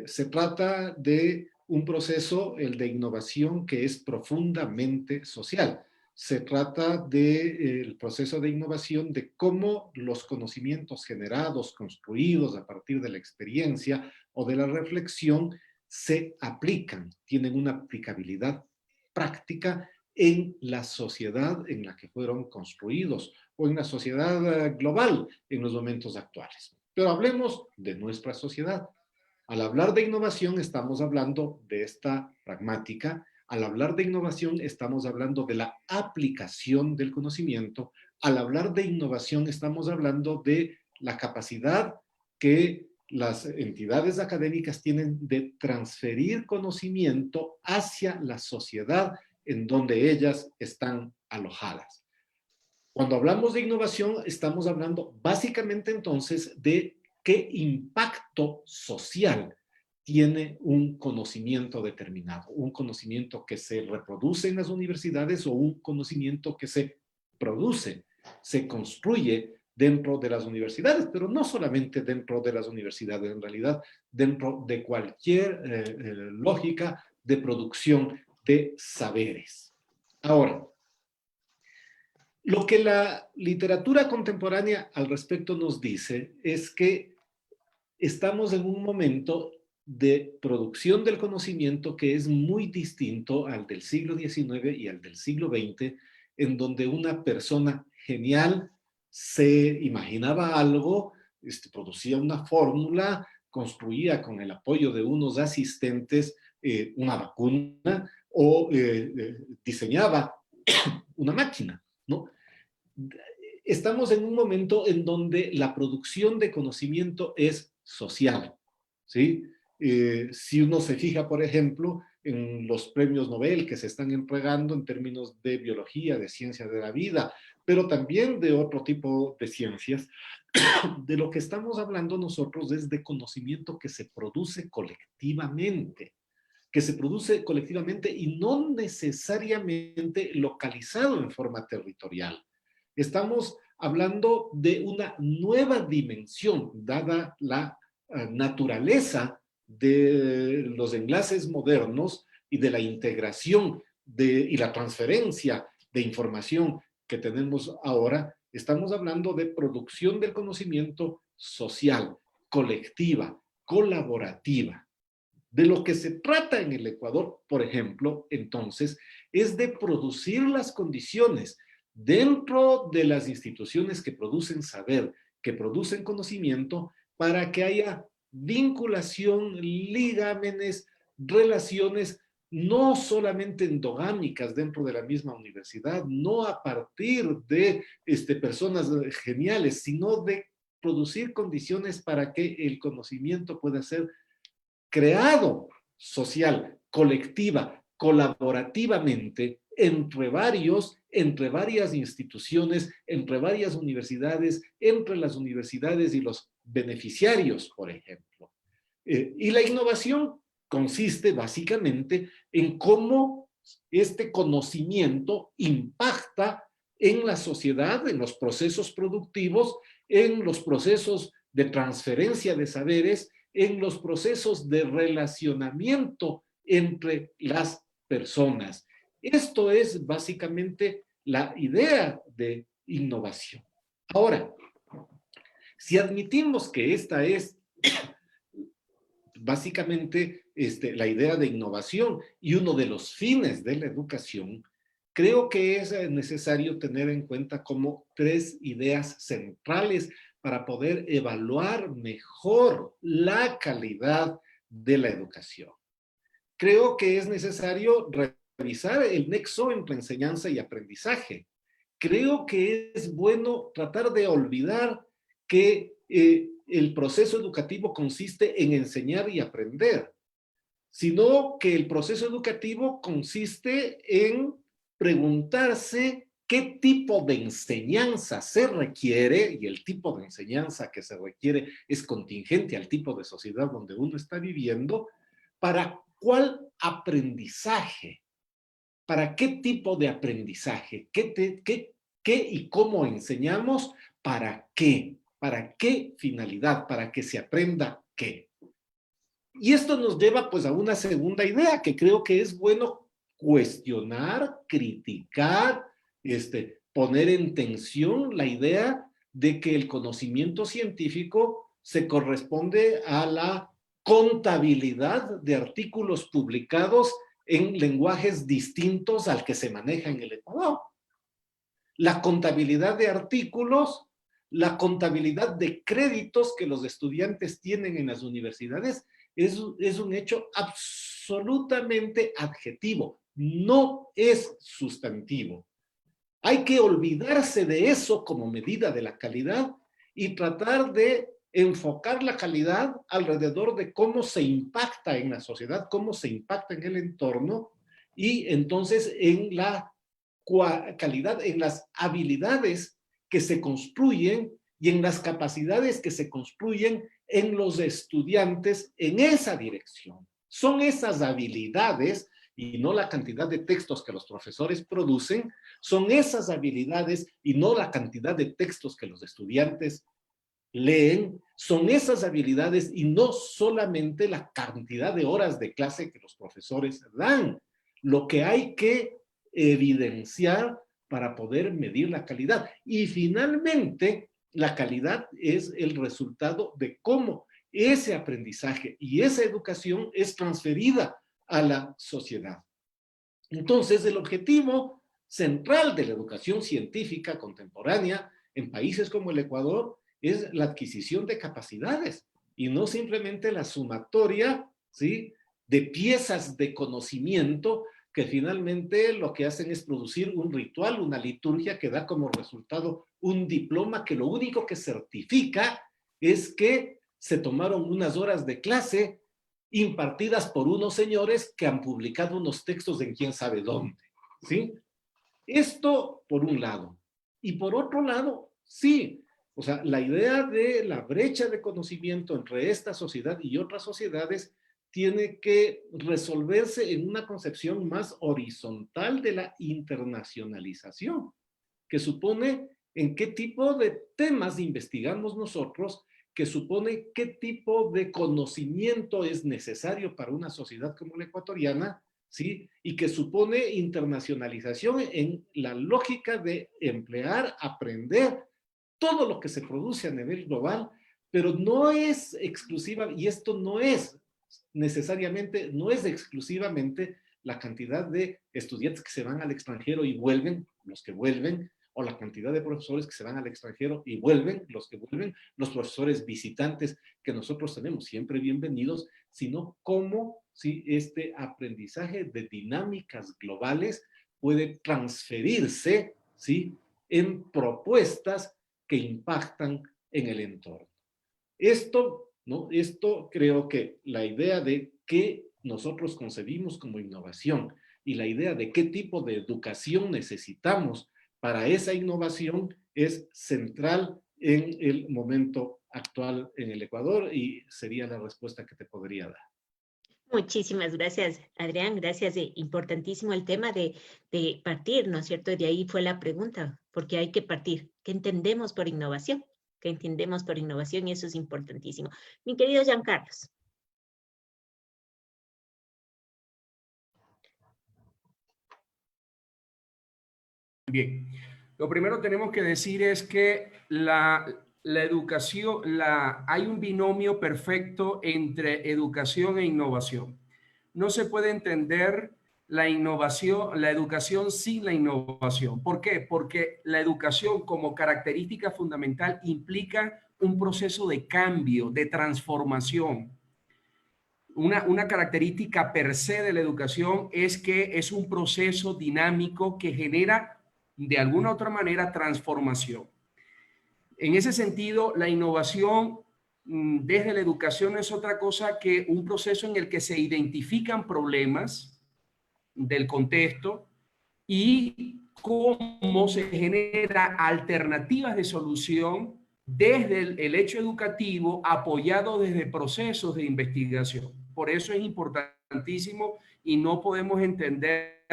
Speaker 5: Se trata de un proceso, el de innovación, que es profundamente social. Se trata del proceso de innovación de cómo los conocimientos generados, construidos a partir de la experiencia o de la reflexión, se aplican, tienen una aplicabilidad práctica en la sociedad en la que fueron construidos o en la sociedad global en los momentos actuales. Pero hablemos de nuestra sociedad. Al hablar de innovación estamos hablando de esta pragmática. Al hablar de innovación estamos hablando de la aplicación del conocimiento. Al hablar de innovación estamos hablando de la capacidad que las entidades académicas tienen de transferir conocimiento hacia la sociedad en donde ellas están alojadas. Cuando hablamos de innovación, estamos hablando básicamente entonces de qué impacto social tiene un conocimiento determinado, un conocimiento que se reproduce en las universidades o un conocimiento que se produce, se construye dentro de las universidades, pero no solamente dentro de las universidades, en realidad dentro de cualquier lógica de producción de saberes. Ahora, lo que la literatura contemporánea al respecto nos dice es que estamos en un momento de producción del conocimiento que es muy distinto al del siglo XIX y al del siglo XX, en donde una persona genial se imaginaba algo, producía una fórmula, construía con el apoyo de unos asistentes una vacuna o diseñaba una máquina, ¿no? Estamos en un momento en donde la producción de conocimiento es social, ¿sí? Si uno se fija, por ejemplo, en los premios Nobel que se están entregando en términos de biología, de ciencias de la vida, pero también de otro tipo de ciencias, de lo que estamos hablando nosotros es de conocimiento que se produce colectivamente, y no necesariamente localizado en forma territorial. Estamos hablando de una nueva dimensión, dada la naturaleza de los enlaces modernos y de la integración y la transferencia de información que tenemos ahora. Estamos hablando de producción del conocimiento social, colectiva, colaborativa. De lo que se trata en el Ecuador, por ejemplo, entonces, es de producir las condiciones dentro de las instituciones que producen saber, que producen conocimiento, para que haya vinculación, ligámenes, relaciones no solamente endogámicas dentro de la misma universidad, no a partir de personas geniales, sino de producir condiciones para que el conocimiento pueda ser creado social, colectiva, colaborativamente entre varias instituciones, entre varias universidades, entre las universidades y los beneficiarios, por ejemplo. Y la innovación consiste básicamente en cómo este conocimiento impacta en la sociedad, en los procesos productivos, en los procesos de transferencia de saberes, en los procesos de relacionamiento entre las personas. Esto es básicamente la idea de innovación. Ahora, si admitimos que esta es básicamente la idea de innovación y uno de los fines de la educación, creo que es necesario tener en cuenta como 3 ideas centrales para poder evaluar mejor la calidad de la educación. Creo que es necesario revisar el nexo entre enseñanza y aprendizaje. Creo que es bueno tratar de olvidar que el proceso educativo consiste en enseñar y aprender, sino que el proceso educativo consiste en preguntarse qué tipo de enseñanza se requiere, y el tipo de enseñanza que se requiere es contingente al tipo de sociedad donde uno está viviendo, para cuál aprendizaje, para qué tipo de aprendizaje, qué y cómo enseñamos, para qué finalidad, para que se aprenda qué. Y esto nos lleva pues a una segunda idea que creo que es bueno cuestionar, criticar, poner en tensión la idea de que el conocimiento científico se corresponde a la contabilidad de artículos publicados en lenguajes distintos al que se maneja en el Ecuador. La contabilidad de artículos, la contabilidad de créditos que los estudiantes tienen en las universidades es un hecho absolutamente adjetivo, no es sustantivo. Hay que olvidarse de eso como medida de la calidad y tratar de enfocar la calidad alrededor de cómo se impacta en la sociedad, cómo se impacta en el entorno y entonces en la calidad, en las habilidades que se construyen y en las capacidades que se construyen en los estudiantes en esa dirección. Son esas habilidades y no la cantidad de textos que los profesores producen, son esas habilidades y no la cantidad de textos que los estudiantes leen, son esas habilidades y no solamente la cantidad de horas de clase que los profesores dan. Lo que hay que evidenciar para poder medir la calidad. Y finalmente, la calidad es el resultado de cómo ese aprendizaje y esa educación es transferida a la sociedad. Entonces, el objetivo central de la educación científica contemporánea en países como el Ecuador es la adquisición de capacidades y no simplemente la sumatoria, ¿sí?, de piezas de conocimiento que finalmente lo que hacen es producir un ritual, una liturgia que da como resultado un diploma que lo único que certifica es que se tomaron unas horas de clase impartidas por unos señores que han publicado unos textos en quién sabe dónde, ¿sí? Esto por un lado. Y por otro lado, sí, o sea, la idea de la brecha de conocimiento entre esta sociedad y otras sociedades tiene que resolverse en una concepción más horizontal de la internacionalización, que supone en qué tipo de temas investigamos nosotros, que supone qué tipo de conocimiento es necesario para una sociedad como la ecuatoriana, ¿sí? Y que supone internacionalización en la lógica de emplear, aprender todo lo que se produce a nivel global pero no es exclusiva, y esto no es necesariamente, no es exclusivamente la cantidad de estudiantes que se van al extranjero y vuelven, los que vuelven, o la cantidad de profesores que se van al extranjero y vuelven, los que vuelven, los profesores visitantes que nosotros tenemos siempre bienvenidos, sino cómo si este aprendizaje de dinámicas globales puede transferirse, ¿sí?, en propuestas que impactan en el entorno. Esto, ¿no? Esto creo que la idea de qué nosotros concebimos como innovación y la idea de qué tipo de educación necesitamos para esa innovación es central en el momento actual en el Ecuador y sería la respuesta que te podría dar.
Speaker 3: Muchísimas gracias, Adrián. Gracias. Importantísimo el tema de partir, ¿no es cierto? De ahí fue la pregunta, porque hay que partir. ¿Qué entendemos por innovación? ¿Qué entendemos por innovación? Y eso es importantísimo. Mi querido Giancarlos.
Speaker 6: Bien, lo primero tenemos que decir es que la educación, hay un binomio perfecto entre educación e innovación. No se puede entender la innovación, la educación sin la innovación. ¿Por qué? Porque la educación como característica fundamental implica un proceso de cambio, de transformación. Una característica per se de la educación es que es un proceso dinámico que genera de alguna u otra manera transformación. En ese sentido, la innovación desde la educación no es otra cosa que un proceso en el que se identifican problemas del contexto y cómo se genera alternativas de solución desde el hecho educativo apoyado desde procesos de investigación. Por eso es importantísimo y no podemos entender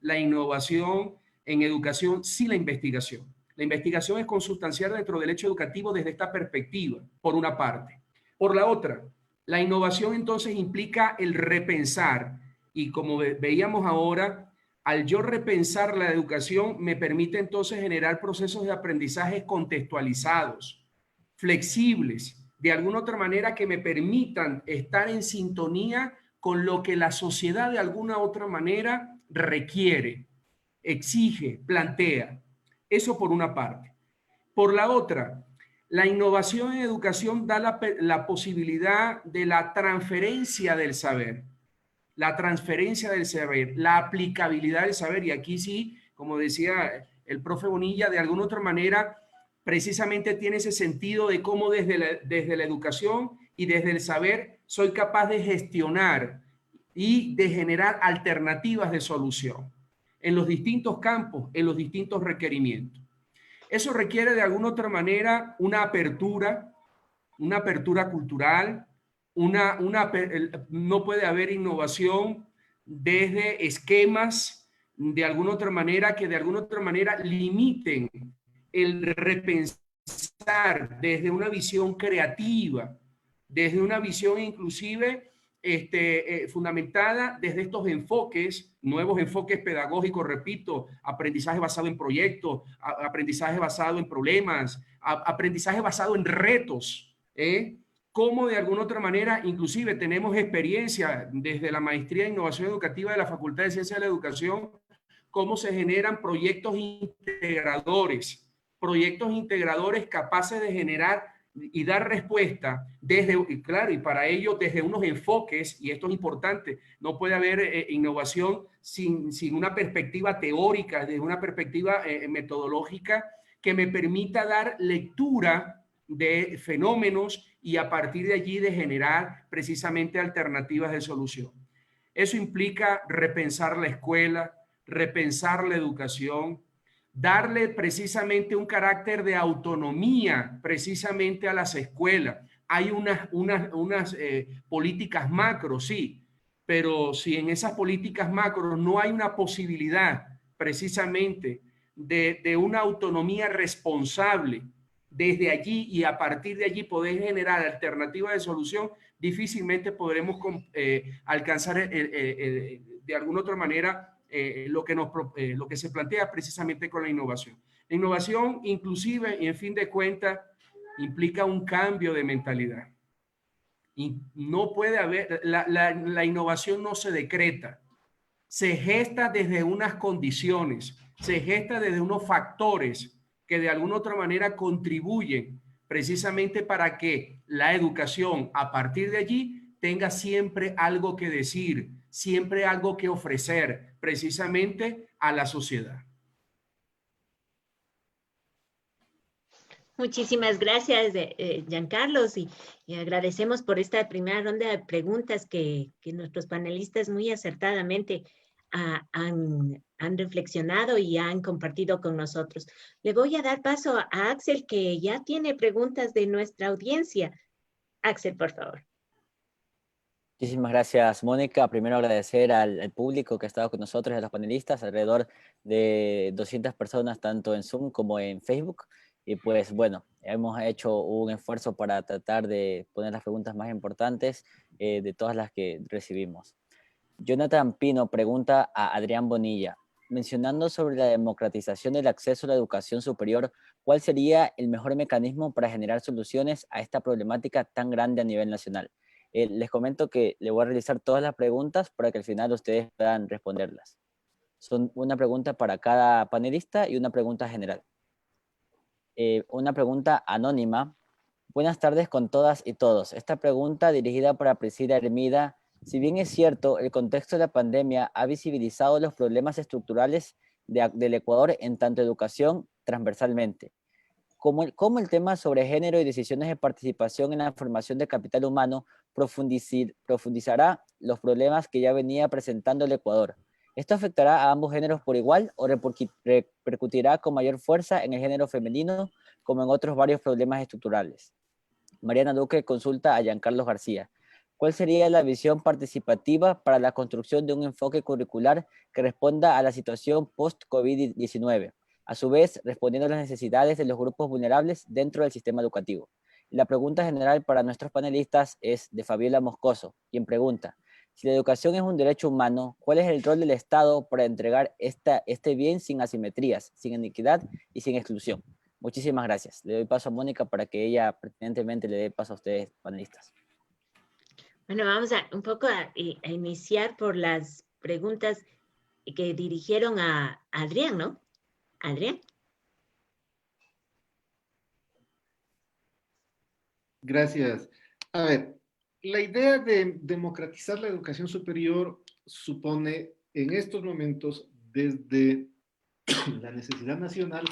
Speaker 6: la innovación en educación sin la investigación. La investigación es consustancial dentro del hecho educativo desde esta perspectiva, por una parte. Por la otra, la innovación entonces implica el repensar y como veíamos ahora, al yo repensar la educación me permite entonces generar procesos de aprendizaje contextualizados, flexibles, de alguna otra manera que me permitan estar en sintonía con lo que la sociedad de alguna otra manera requiere, exige, plantea. Eso por una parte. Por la otra, la innovación en educación da la posibilidad de la transferencia del saber. La transferencia del saber, la aplicabilidad del saber. Y aquí sí, como decía el profe Bonilla, de alguna otra manera, precisamente tiene ese sentido de cómo desde la educación y desde el saber soy capaz de gestionar y de generar alternativas de solución en los distintos campos, en los distintos requerimientos. Eso requiere de alguna otra manera una apertura cultural, no puede haber innovación desde esquemas de alguna otra manera que de alguna otra manera limiten el repensar desde una visión creativa, desde una visión inclusive fundamentada desde estos enfoques, nuevos enfoques pedagógicos, repito, aprendizaje basado en proyectos, aprendizaje basado en problemas, aprendizaje basado en retos, cómo de alguna otra manera, inclusive tenemos experiencia desde la Maestría en Innovación Educativa de la Facultad de Ciencias de la Educación, cómo se generan proyectos integradores capaces de generar y dar respuesta desde, claro, y para ello desde unos enfoques, y esto es importante, no puede haber innovación sin una perspectiva teórica, desde una perspectiva metodológica que me permita dar lectura de fenómenos y a partir de allí de generar precisamente alternativas de solución. Eso implica repensar la escuela, repensar la educación, darle precisamente un carácter de autonomía precisamente a las escuelas. Hay unas políticas macro, sí, pero si en esas políticas macro no hay una posibilidad precisamente de una autonomía responsable desde allí y a partir de allí poder generar alternativas de solución, difícilmente podremos alcanzar de alguna otra manera lo que se plantea precisamente con la innovación. La innovación inclusive, y en fin de cuentas, implica un cambio de mentalidad. Y no puede haber, la innovación no se decreta, se gesta desde unas condiciones, se gesta desde unos factores que de alguna otra manera contribuyen precisamente para que la educación a partir de allí tenga siempre algo que decir, siempre algo que ofrecer precisamente a la sociedad.
Speaker 3: Muchísimas gracias, Giancarlos, y agradecemos por esta primera ronda de preguntas que nuestros panelistas muy acertadamente han reflexionado y han compartido con nosotros. Le voy a dar paso a Axel, que ya tiene preguntas de nuestra audiencia. Axel, por favor.
Speaker 2: Muchísimas gracias, Mónica. Primero agradecer al público que ha estado con nosotros, a los panelistas, alrededor de 200 personas, tanto en Zoom como en Facebook. Y pues bueno, hemos hecho un esfuerzo para tratar de poner las preguntas más importantes de todas las que recibimos. Jonathan Pino pregunta a Adrián Bonilla, mencionando sobre la democratización del acceso a la educación superior, ¿cuál sería el mejor mecanismo para generar soluciones a esta problemática tan grande a nivel nacional? Les comento que le voy a realizar todas las preguntas para que al final ustedes puedan responderlas. Son una pregunta para cada panelista y una pregunta general. Una pregunta anónima. Buenas tardes con todas y todos. Esta pregunta dirigida para Priscila Hermida. Si bien es cierto, el contexto de la pandemia ha visibilizado los problemas estructurales del Ecuador en tanto educación transversalmente, como el tema sobre género y decisiones de participación en la formación de capital humano profundizará los problemas que ya venía presentando el Ecuador. ¿Esto afectará a ambos géneros por igual o repercutirá con mayor fuerza en el género femenino como en otros varios problemas estructurales? Mariana Duque consulta a Giancarlos García. ¿Cuál sería la visión participativa para la construcción de un enfoque curricular que responda a la situación post-COVID-19? A su vez, respondiendo a las necesidades de los grupos vulnerables dentro del sistema educativo. La pregunta general para nuestros panelistas es de Fabiola Moscoso, quien pregunta, si la educación es un derecho humano, ¿cuál es el rol del Estado para entregar este bien sin asimetrías, sin inequidad y sin exclusión? Muchísimas gracias. Le doy paso a Mónica para que ella pertinentemente le dé paso a ustedes, panelistas.
Speaker 3: Bueno, vamos un poco a iniciar por las preguntas que dirigieron a Adrián, ¿no? Adrián.
Speaker 5: Gracias. A ver, la idea de democratizar la educación superior supone en estos momentos, desde la necesidad nacional,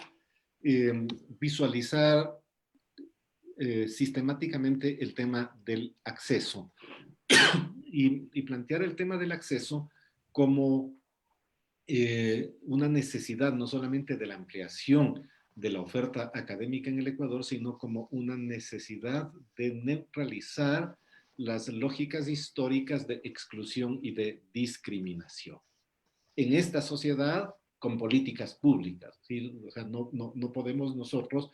Speaker 5: visualizar sistemáticamente el tema del acceso y plantear el tema del acceso como una necesidad no solamente de la ampliación de la oferta académica en el Ecuador, sino como una necesidad de neutralizar las lógicas históricas de exclusión y de discriminación. En esta sociedad, con políticas públicas, ¿sí? O sea, no podemos nosotros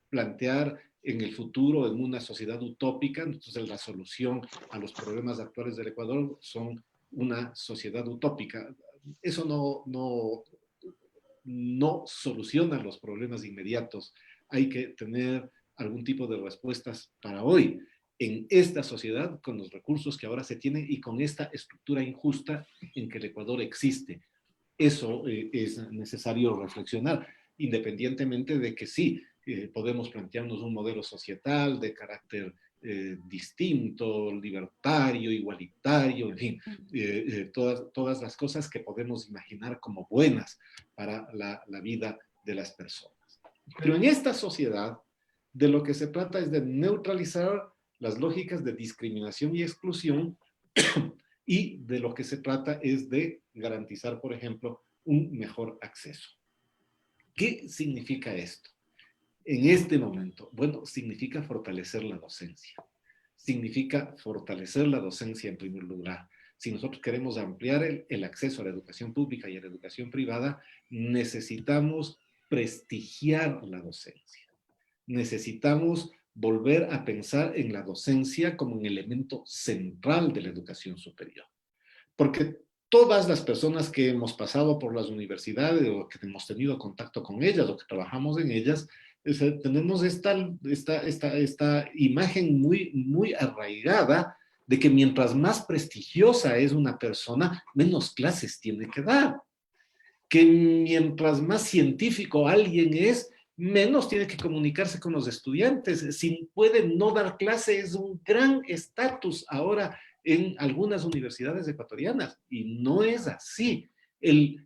Speaker 5: plantear en el futuro, en una sociedad utópica, entonces la solución a los problemas actuales del Ecuador son una sociedad utópica. Eso no soluciona los problemas inmediatos. Hay que tener algún tipo de respuestas para hoy, en esta sociedad, con los recursos que ahora se tienen y con esta estructura injusta en que el Ecuador existe. Eso es necesario reflexionar, independientemente de que sí, podemos plantearnos un modelo societal de carácter distinto, libertario, igualitario, en fin, todas las cosas que podemos imaginar como buenas para la vida de las personas. Pero en esta sociedad, de lo que se trata es de neutralizar las lógicas de discriminación y exclusión y de lo que se trata es de garantizar, por ejemplo, un mejor acceso. ¿Qué significa esto? En este momento, bueno, significa fortalecer la docencia. Significa fortalecer la docencia en primer lugar. Si nosotros queremos ampliar el acceso a la educación pública y a la educación privada, necesitamos prestigiar la docencia. Necesitamos volver a pensar en la docencia como un elemento central de la educación superior. Porque todas las personas que hemos pasado por las universidades o que hemos tenido contacto con ellas o que trabajamos en ellas, tenemos esta imagen muy arraigada de que mientras más prestigiosa es una persona, menos clases tiene que dar. Que mientras más científico alguien es, menos tiene que comunicarse con los estudiantes. Si puede no dar clase, es un gran estatus ahora en algunas universidades ecuatorianas. Y no es así. El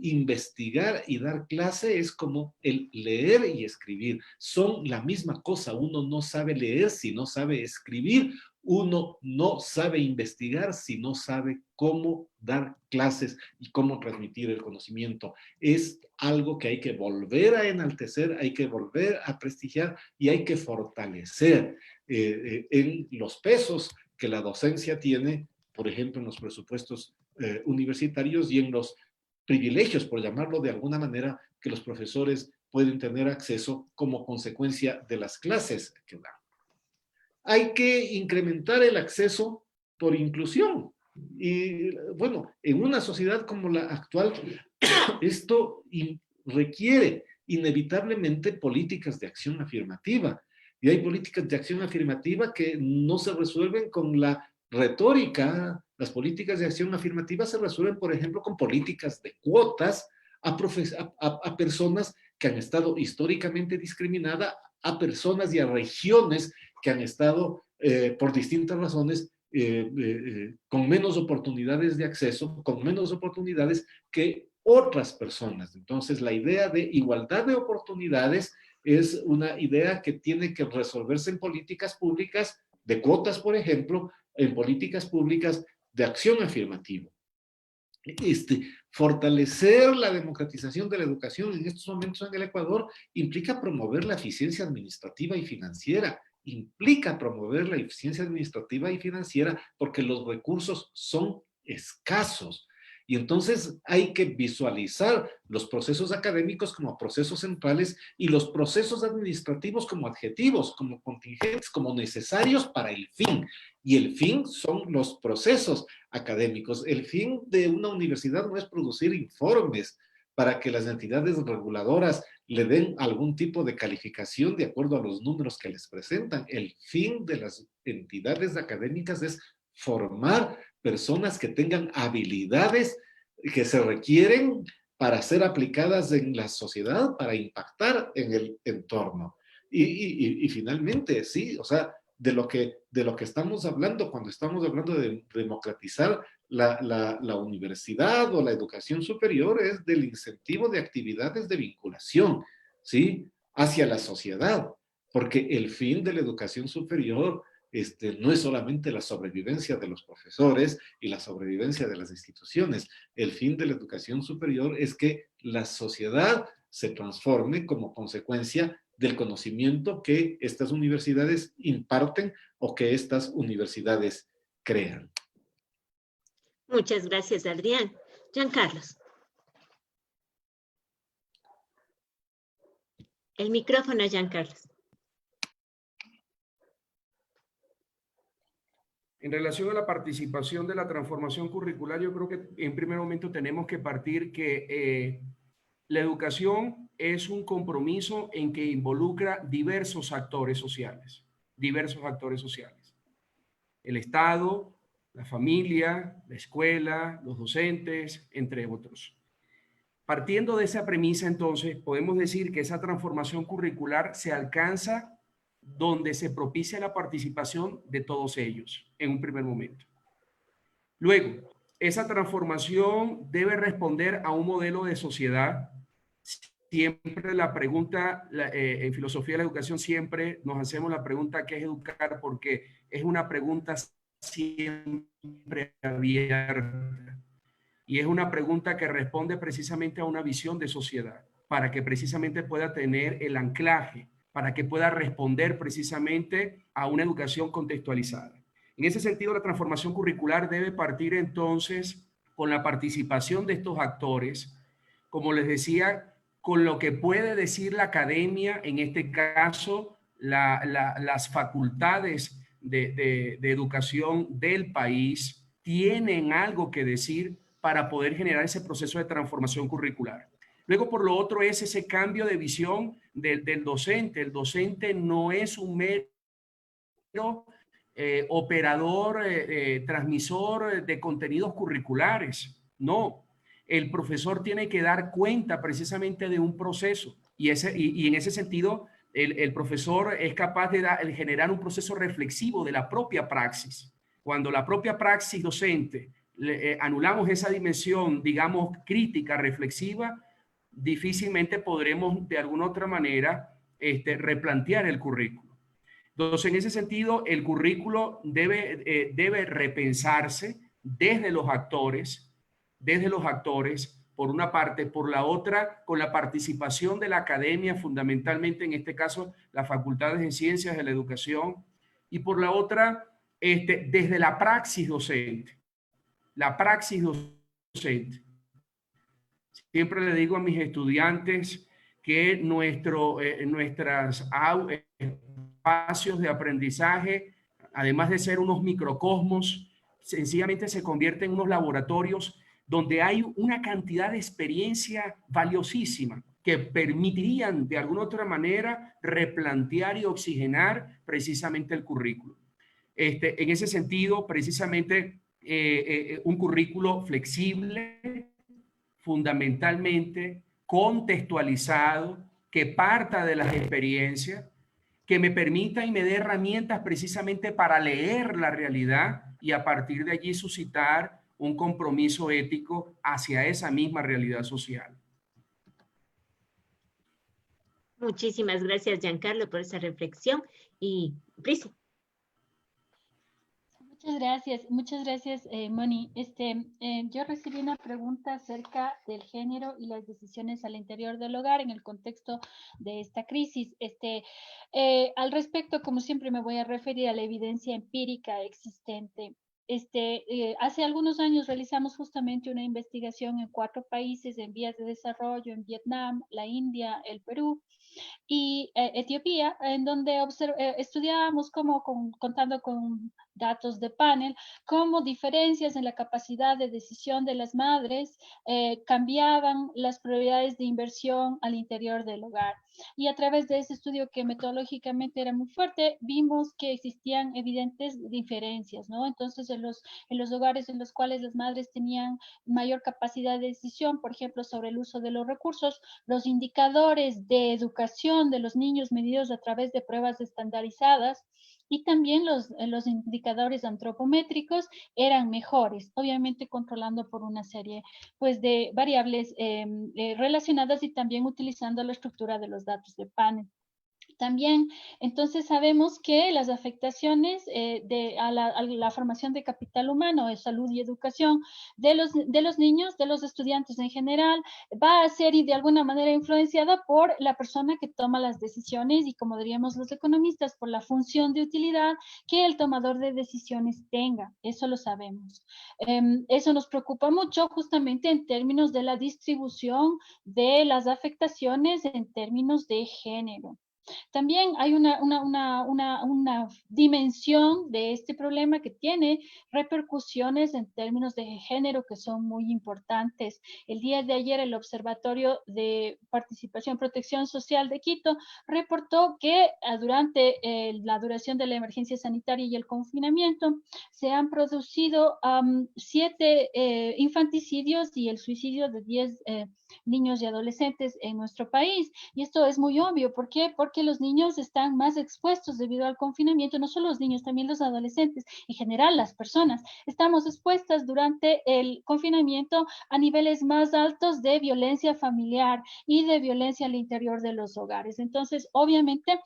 Speaker 5: investigar y dar clase es como el leer y escribir. Son la misma cosa. Uno no sabe leer si no sabe escribir. Uno no sabe investigar si no sabe cómo dar clases y cómo transmitir el conocimiento. Es algo que hay que volver a enaltecer, hay que volver a prestigiar y hay que fortalecer en los pesos que la docencia tiene, por ejemplo, en los presupuestos universitarios y en los privilegios, por llamarlo de alguna manera, que los profesores pueden tener acceso como consecuencia de las clases que dan. Hay que incrementar el acceso por inclusión. Y bueno, en una sociedad como la actual, esto requiere inevitablemente políticas de acción afirmativa. Y hay políticas de acción afirmativa que no se resuelven con la retórica. Las políticas de acción afirmativa se resuelven, por ejemplo, con políticas de cuotas a personas que han estado históricamente discriminadas, a personas y a regiones que han estado por distintas razones con menos oportunidades de acceso, con menos oportunidades que otras personas. Entonces, la idea de igualdad de oportunidades es una idea que tiene que resolverse en políticas públicas de cuotas, por ejemplo, en políticas públicas de acción afirmativa. Fortalecer la democratización de la educación en estos momentos en el Ecuador implica promover la eficiencia administrativa y financiera, implica promover la eficiencia administrativa y financiera porque los recursos son escasos. Y entonces hay que visualizar los procesos académicos como procesos centrales y los procesos administrativos como adjetivos, como contingentes, como necesarios para el fin. Y el fin son los procesos académicos. El fin de una universidad no es producir informes para que las entidades reguladoras le den algún tipo de calificación de acuerdo a los números que les presentan. El fin de las entidades académicas es formar personas que tengan habilidades que se requieren para ser aplicadas en la sociedad, para impactar en el entorno. Y finalmente, sí, o sea, de lo que estamos hablando cuando estamos hablando de democratizar la universidad o la educación superior es del incentivo de actividades de vinculación, ¿sí? Hacia la sociedad, porque el fin de la educación superior no es solamente la sobrevivencia de los profesores y la sobrevivencia de las instituciones. El fin de la educación superior es que la sociedad se transforme como consecuencia del conocimiento que estas universidades imparten o que estas universidades crean.
Speaker 3: Muchas gracias, Adrián. Giancarlos. El micrófono, Giancarlos.
Speaker 6: En relación a la participación de la transformación curricular, yo creo que en primer momento tenemos que partir que la educación es un compromiso en que involucra diversos actores sociales. El Estado, la familia, la escuela, los docentes, entre otros. Partiendo de esa premisa, entonces, podemos decir que esa transformación curricular se alcanza donde se propicia la participación de todos ellos en un primer momento. Luego, esa transformación debe responder a un modelo de sociedad. Siempre la pregunta, en filosofía de la educación siempre nos hacemos la pregunta ¿qué es educar? Porque es una pregunta siempre abierta. Y es una pregunta que responde precisamente a una visión de sociedad, para que precisamente pueda tener el anclaje, para que pueda responder precisamente a una educación contextualizada. En ese sentido, la transformación curricular debe partir entonces con la participación de estos actores, como les decía, con lo que puede decir la academia, en este caso, las facultades de educación del país tienen algo que decir para poder generar ese proceso de transformación curricular. Luego, por lo otro, es ese cambio de visión del docente. El docente no es un mero operador, transmisor de contenidos curriculares. No, el profesor tiene que dar cuenta precisamente de un proceso y en ese sentido el profesor es capaz de generar un proceso reflexivo de la propia praxis. Cuando la propia praxis docente anulamos esa dimensión, digamos, crítica, reflexiva, difícilmente podremos de alguna otra manera replantear el currículo. Entonces, en ese sentido, el currículo debe repensarse desde los actores, por una parte, por la otra, con la participación de la academia, fundamentalmente en este caso, las facultades de ciencias de la educación, y por la otra, desde la praxis docente. La praxis docente. Siempre le digo a mis estudiantes que nuestros espacios de aprendizaje, además de ser unos microcosmos, sencillamente se convierten en unos laboratorios donde hay una cantidad de experiencia valiosísima que permitirían de alguna otra manera replantear y oxigenar precisamente el currículo. En ese sentido, precisamente un currículo flexible, fundamentalmente contextualizado, que parta de las experiencias, que me permita y me dé herramientas precisamente para leer la realidad y a partir de allí suscitar un compromiso ético hacia esa misma realidad social.
Speaker 3: Muchísimas gracias, Giancarlo, por esa reflexión. Y Prisi.
Speaker 4: Muchas gracias, Moni. Yo recibí una pregunta acerca del género y las decisiones al interior del hogar en el contexto de esta crisis. Al respecto, como siempre, me voy a referir a la evidencia empírica existente. Hace algunos años realizamos justamente una investigación en 4 países en vías de desarrollo, en Vietnam, la India, el Perú y Etiopía, en donde estudiábamos contando con datos de panel, cómo diferencias en la capacidad de decisión de las madres cambiaban las prioridades de inversión al interior del hogar. Y a través de ese estudio que metodológicamente era muy fuerte, vimos que existían evidentes diferencias, ¿no? Entonces, en los hogares en los cuales las madres tenían mayor capacidad de decisión, por ejemplo, sobre el uso de los recursos, los indicadores de educación de los niños medidos a través de pruebas estandarizadas y también los indicadores antropométricos eran mejores, obviamente controlando por una serie pues, de variables relacionadas y también utilizando la estructura de los datos de panel. También, entonces sabemos que las afectaciones a la formación de capital humano, de salud y educación de los niños, de los estudiantes en general, va a ser y de alguna manera influenciada por la persona que toma las decisiones y, como diríamos los economistas, por la función de utilidad que el tomador de decisiones tenga. Eso lo sabemos. Eso nos preocupa mucho justamente en términos de la distribución de las afectaciones en términos de género. También hay una dimensión de este problema que tiene repercusiones en términos de género que son muy importantes. El día de ayer el Observatorio de Participación y Protección Social de Quito reportó que durante la duración de la emergencia sanitaria y el confinamiento se han producido 7 infanticidios y el suicidio de 10 niños y adolescentes en nuestro país. Y esto es muy obvio. ¿Por qué? Porque los niños están más expuestos debido al confinamiento, no solo los niños, también los adolescentes, en general las personas. Estamos expuestas durante el confinamiento a niveles más altos de violencia familiar y de violencia al interior de los hogares. Entonces, obviamente,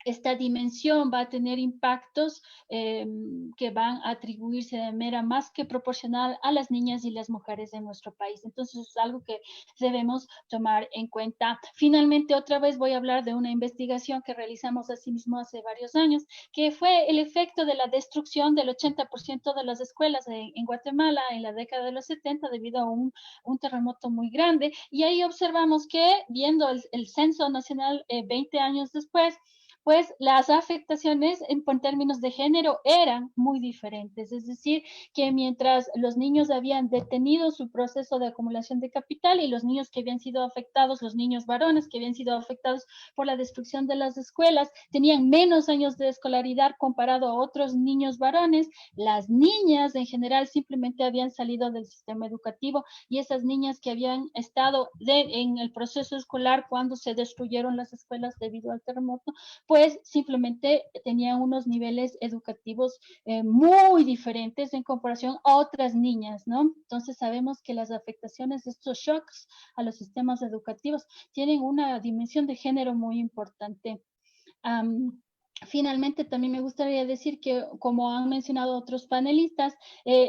Speaker 4: esta dimensión va a tener impactos que van a atribuirse de manera más que proporcional a las niñas y las mujeres de nuestro país. Entonces, es algo que debemos tomar en cuenta. Finalmente, otra vez voy a hablar de una investigación que realizamos asimismo hace varios años, que fue el efecto de la destrucción del 80% de las escuelas en Guatemala en la década de los 70 debido a un terremoto muy grande. Y ahí observamos que, viendo el censo nacional 20 años después, pues las afectaciones en términos de género eran muy diferentes. Es decir, que mientras los niños habían detenido su proceso de acumulación de capital y los niños que habían sido afectados, los niños varones que habían sido afectados por la destrucción de las escuelas, tenían menos años de escolaridad comparado a otros niños varones, las niñas en general simplemente habían salido del sistema educativo, y esas niñas que habían estado en el proceso escolar cuando se destruyeron las escuelas debido al terremoto, pues simplemente tenían unos niveles educativos muy diferentes en comparación a otras niñas, ¿no? Entonces sabemos que las afectaciones de estos shocks a los sistemas educativos tienen una dimensión de género muy importante. Finalmente, también me gustaría decir que, como han mencionado otros panelistas,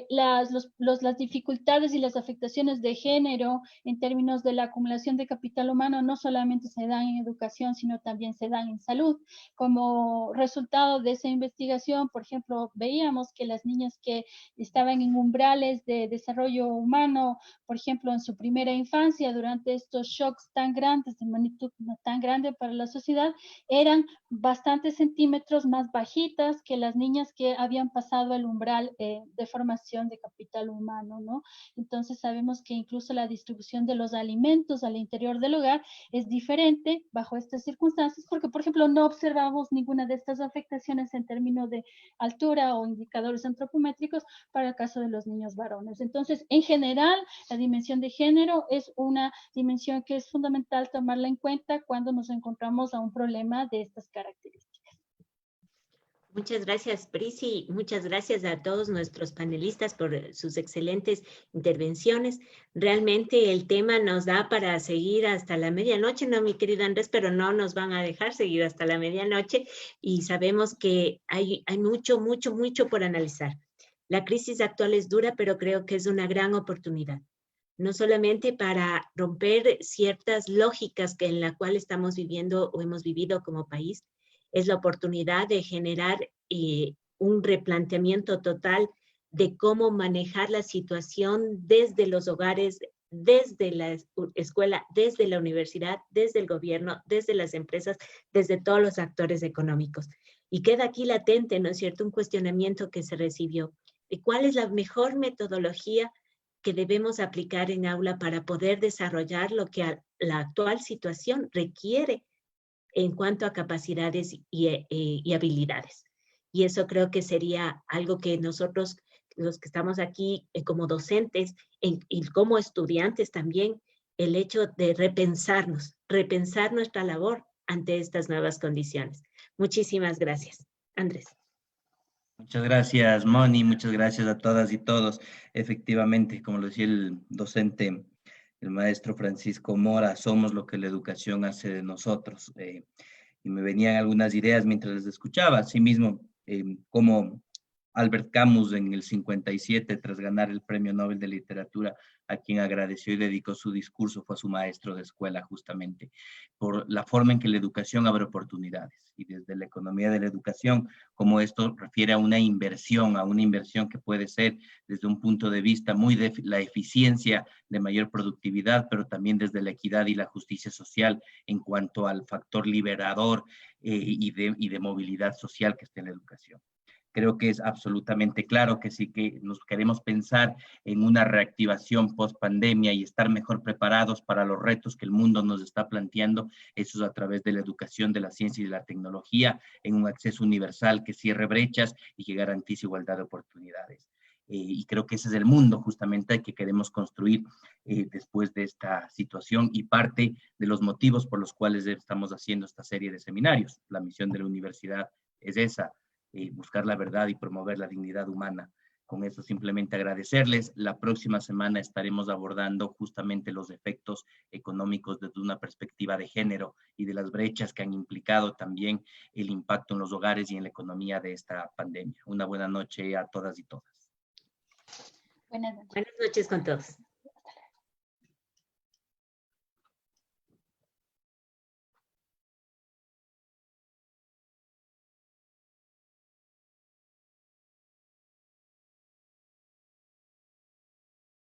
Speaker 4: las dificultades y las afectaciones de género en términos de la acumulación de capital humano no solamente se dan en educación, sino también se dan en salud. Como resultado de esa investigación, por ejemplo, veíamos que las niñas que estaban en umbrales de desarrollo humano, por ejemplo, en su primera infancia, durante estos shocks tan grandes, de magnitud tan grande para la sociedad, eran bastantes centímetros más bajitas que las niñas que habían pasado el umbral de formación de capital humano, ¿no? Entonces sabemos que incluso la distribución de los alimentos al interior del hogar es diferente bajo estas circunstancias, porque, por ejemplo, no observamos ninguna de estas afectaciones en términos de altura o indicadores antropométricos para el caso de los niños varones. Entonces, en general, la dimensión de género es una dimensión que es fundamental tomarla en cuenta cuando nos encontramos a un problema de estas características.
Speaker 3: Muchas gracias, Prisi. Muchas gracias a todos nuestros panelistas por sus excelentes intervenciones. Realmente el tema nos da para seguir hasta la medianoche, ¿no, mi querido Andrés? Pero no nos van a dejar seguir hasta la medianoche y sabemos que hay mucho por analizar. La crisis actual es dura, pero creo que es una gran oportunidad. No solamente para romper ciertas lógicas en la cual estamos viviendo o hemos vivido como país, es la oportunidad de generar un replanteamiento total de cómo manejar la situación desde los hogares, desde la escuela, desde la universidad, desde el gobierno, desde las empresas, desde todos los actores económicos. Y queda aquí latente, ¿no es cierto?, un cuestionamiento que se recibió de cuál es la mejor metodología que debemos aplicar en aula para poder desarrollar lo que la actual situación requiere en cuanto a capacidades y habilidades. Y eso creo que sería algo que nosotros, los que estamos aquí como docentes y como estudiantes también, el hecho de repensar nuestra labor ante estas nuevas condiciones. Muchísimas gracias. Andrés.
Speaker 1: Muchas gracias, Moni. Muchas gracias a todas y todos. Efectivamente, como lo decía el docente, el maestro Francisco Mora, somos lo que la educación hace de nosotros. Y me venían algunas ideas mientras les escuchaba. Asimismo, como Albert Camus en el 57, tras ganar el Premio Nobel de Literatura, a quien agradeció y dedicó su discurso, fue a su maestro de escuela, justamente, por la forma en que la educación abre oportunidades. Y desde la economía de la educación, como esto refiere a una inversión que puede ser desde un punto de vista muy de la eficiencia de mayor productividad, pero también desde la equidad y la justicia social en cuanto al factor liberador y de movilidad social que está en la educación. Creo que es absolutamente claro que sí que nos queremos pensar en una reactivación post pandemia y estar mejor preparados para los retos que el mundo nos está planteando. Eso es a través de la educación, de la ciencia y de la tecnología, en un acceso universal que cierre brechas y que garantice igualdad de oportunidades. Y creo que ese es el mundo justamente que queremos construir después de esta situación y parte de los motivos por los cuales estamos haciendo esta serie de seminarios. La misión de la universidad es esa. Buscar la verdad y promover la dignidad humana. Con eso simplemente agradecerles. La próxima semana estaremos abordando justamente los efectos económicos desde una perspectiva de género y de las brechas que han implicado también el impacto en los hogares y en la economía de esta pandemia. Una buena noche a todas y todas.
Speaker 3: Buenas noches con todos.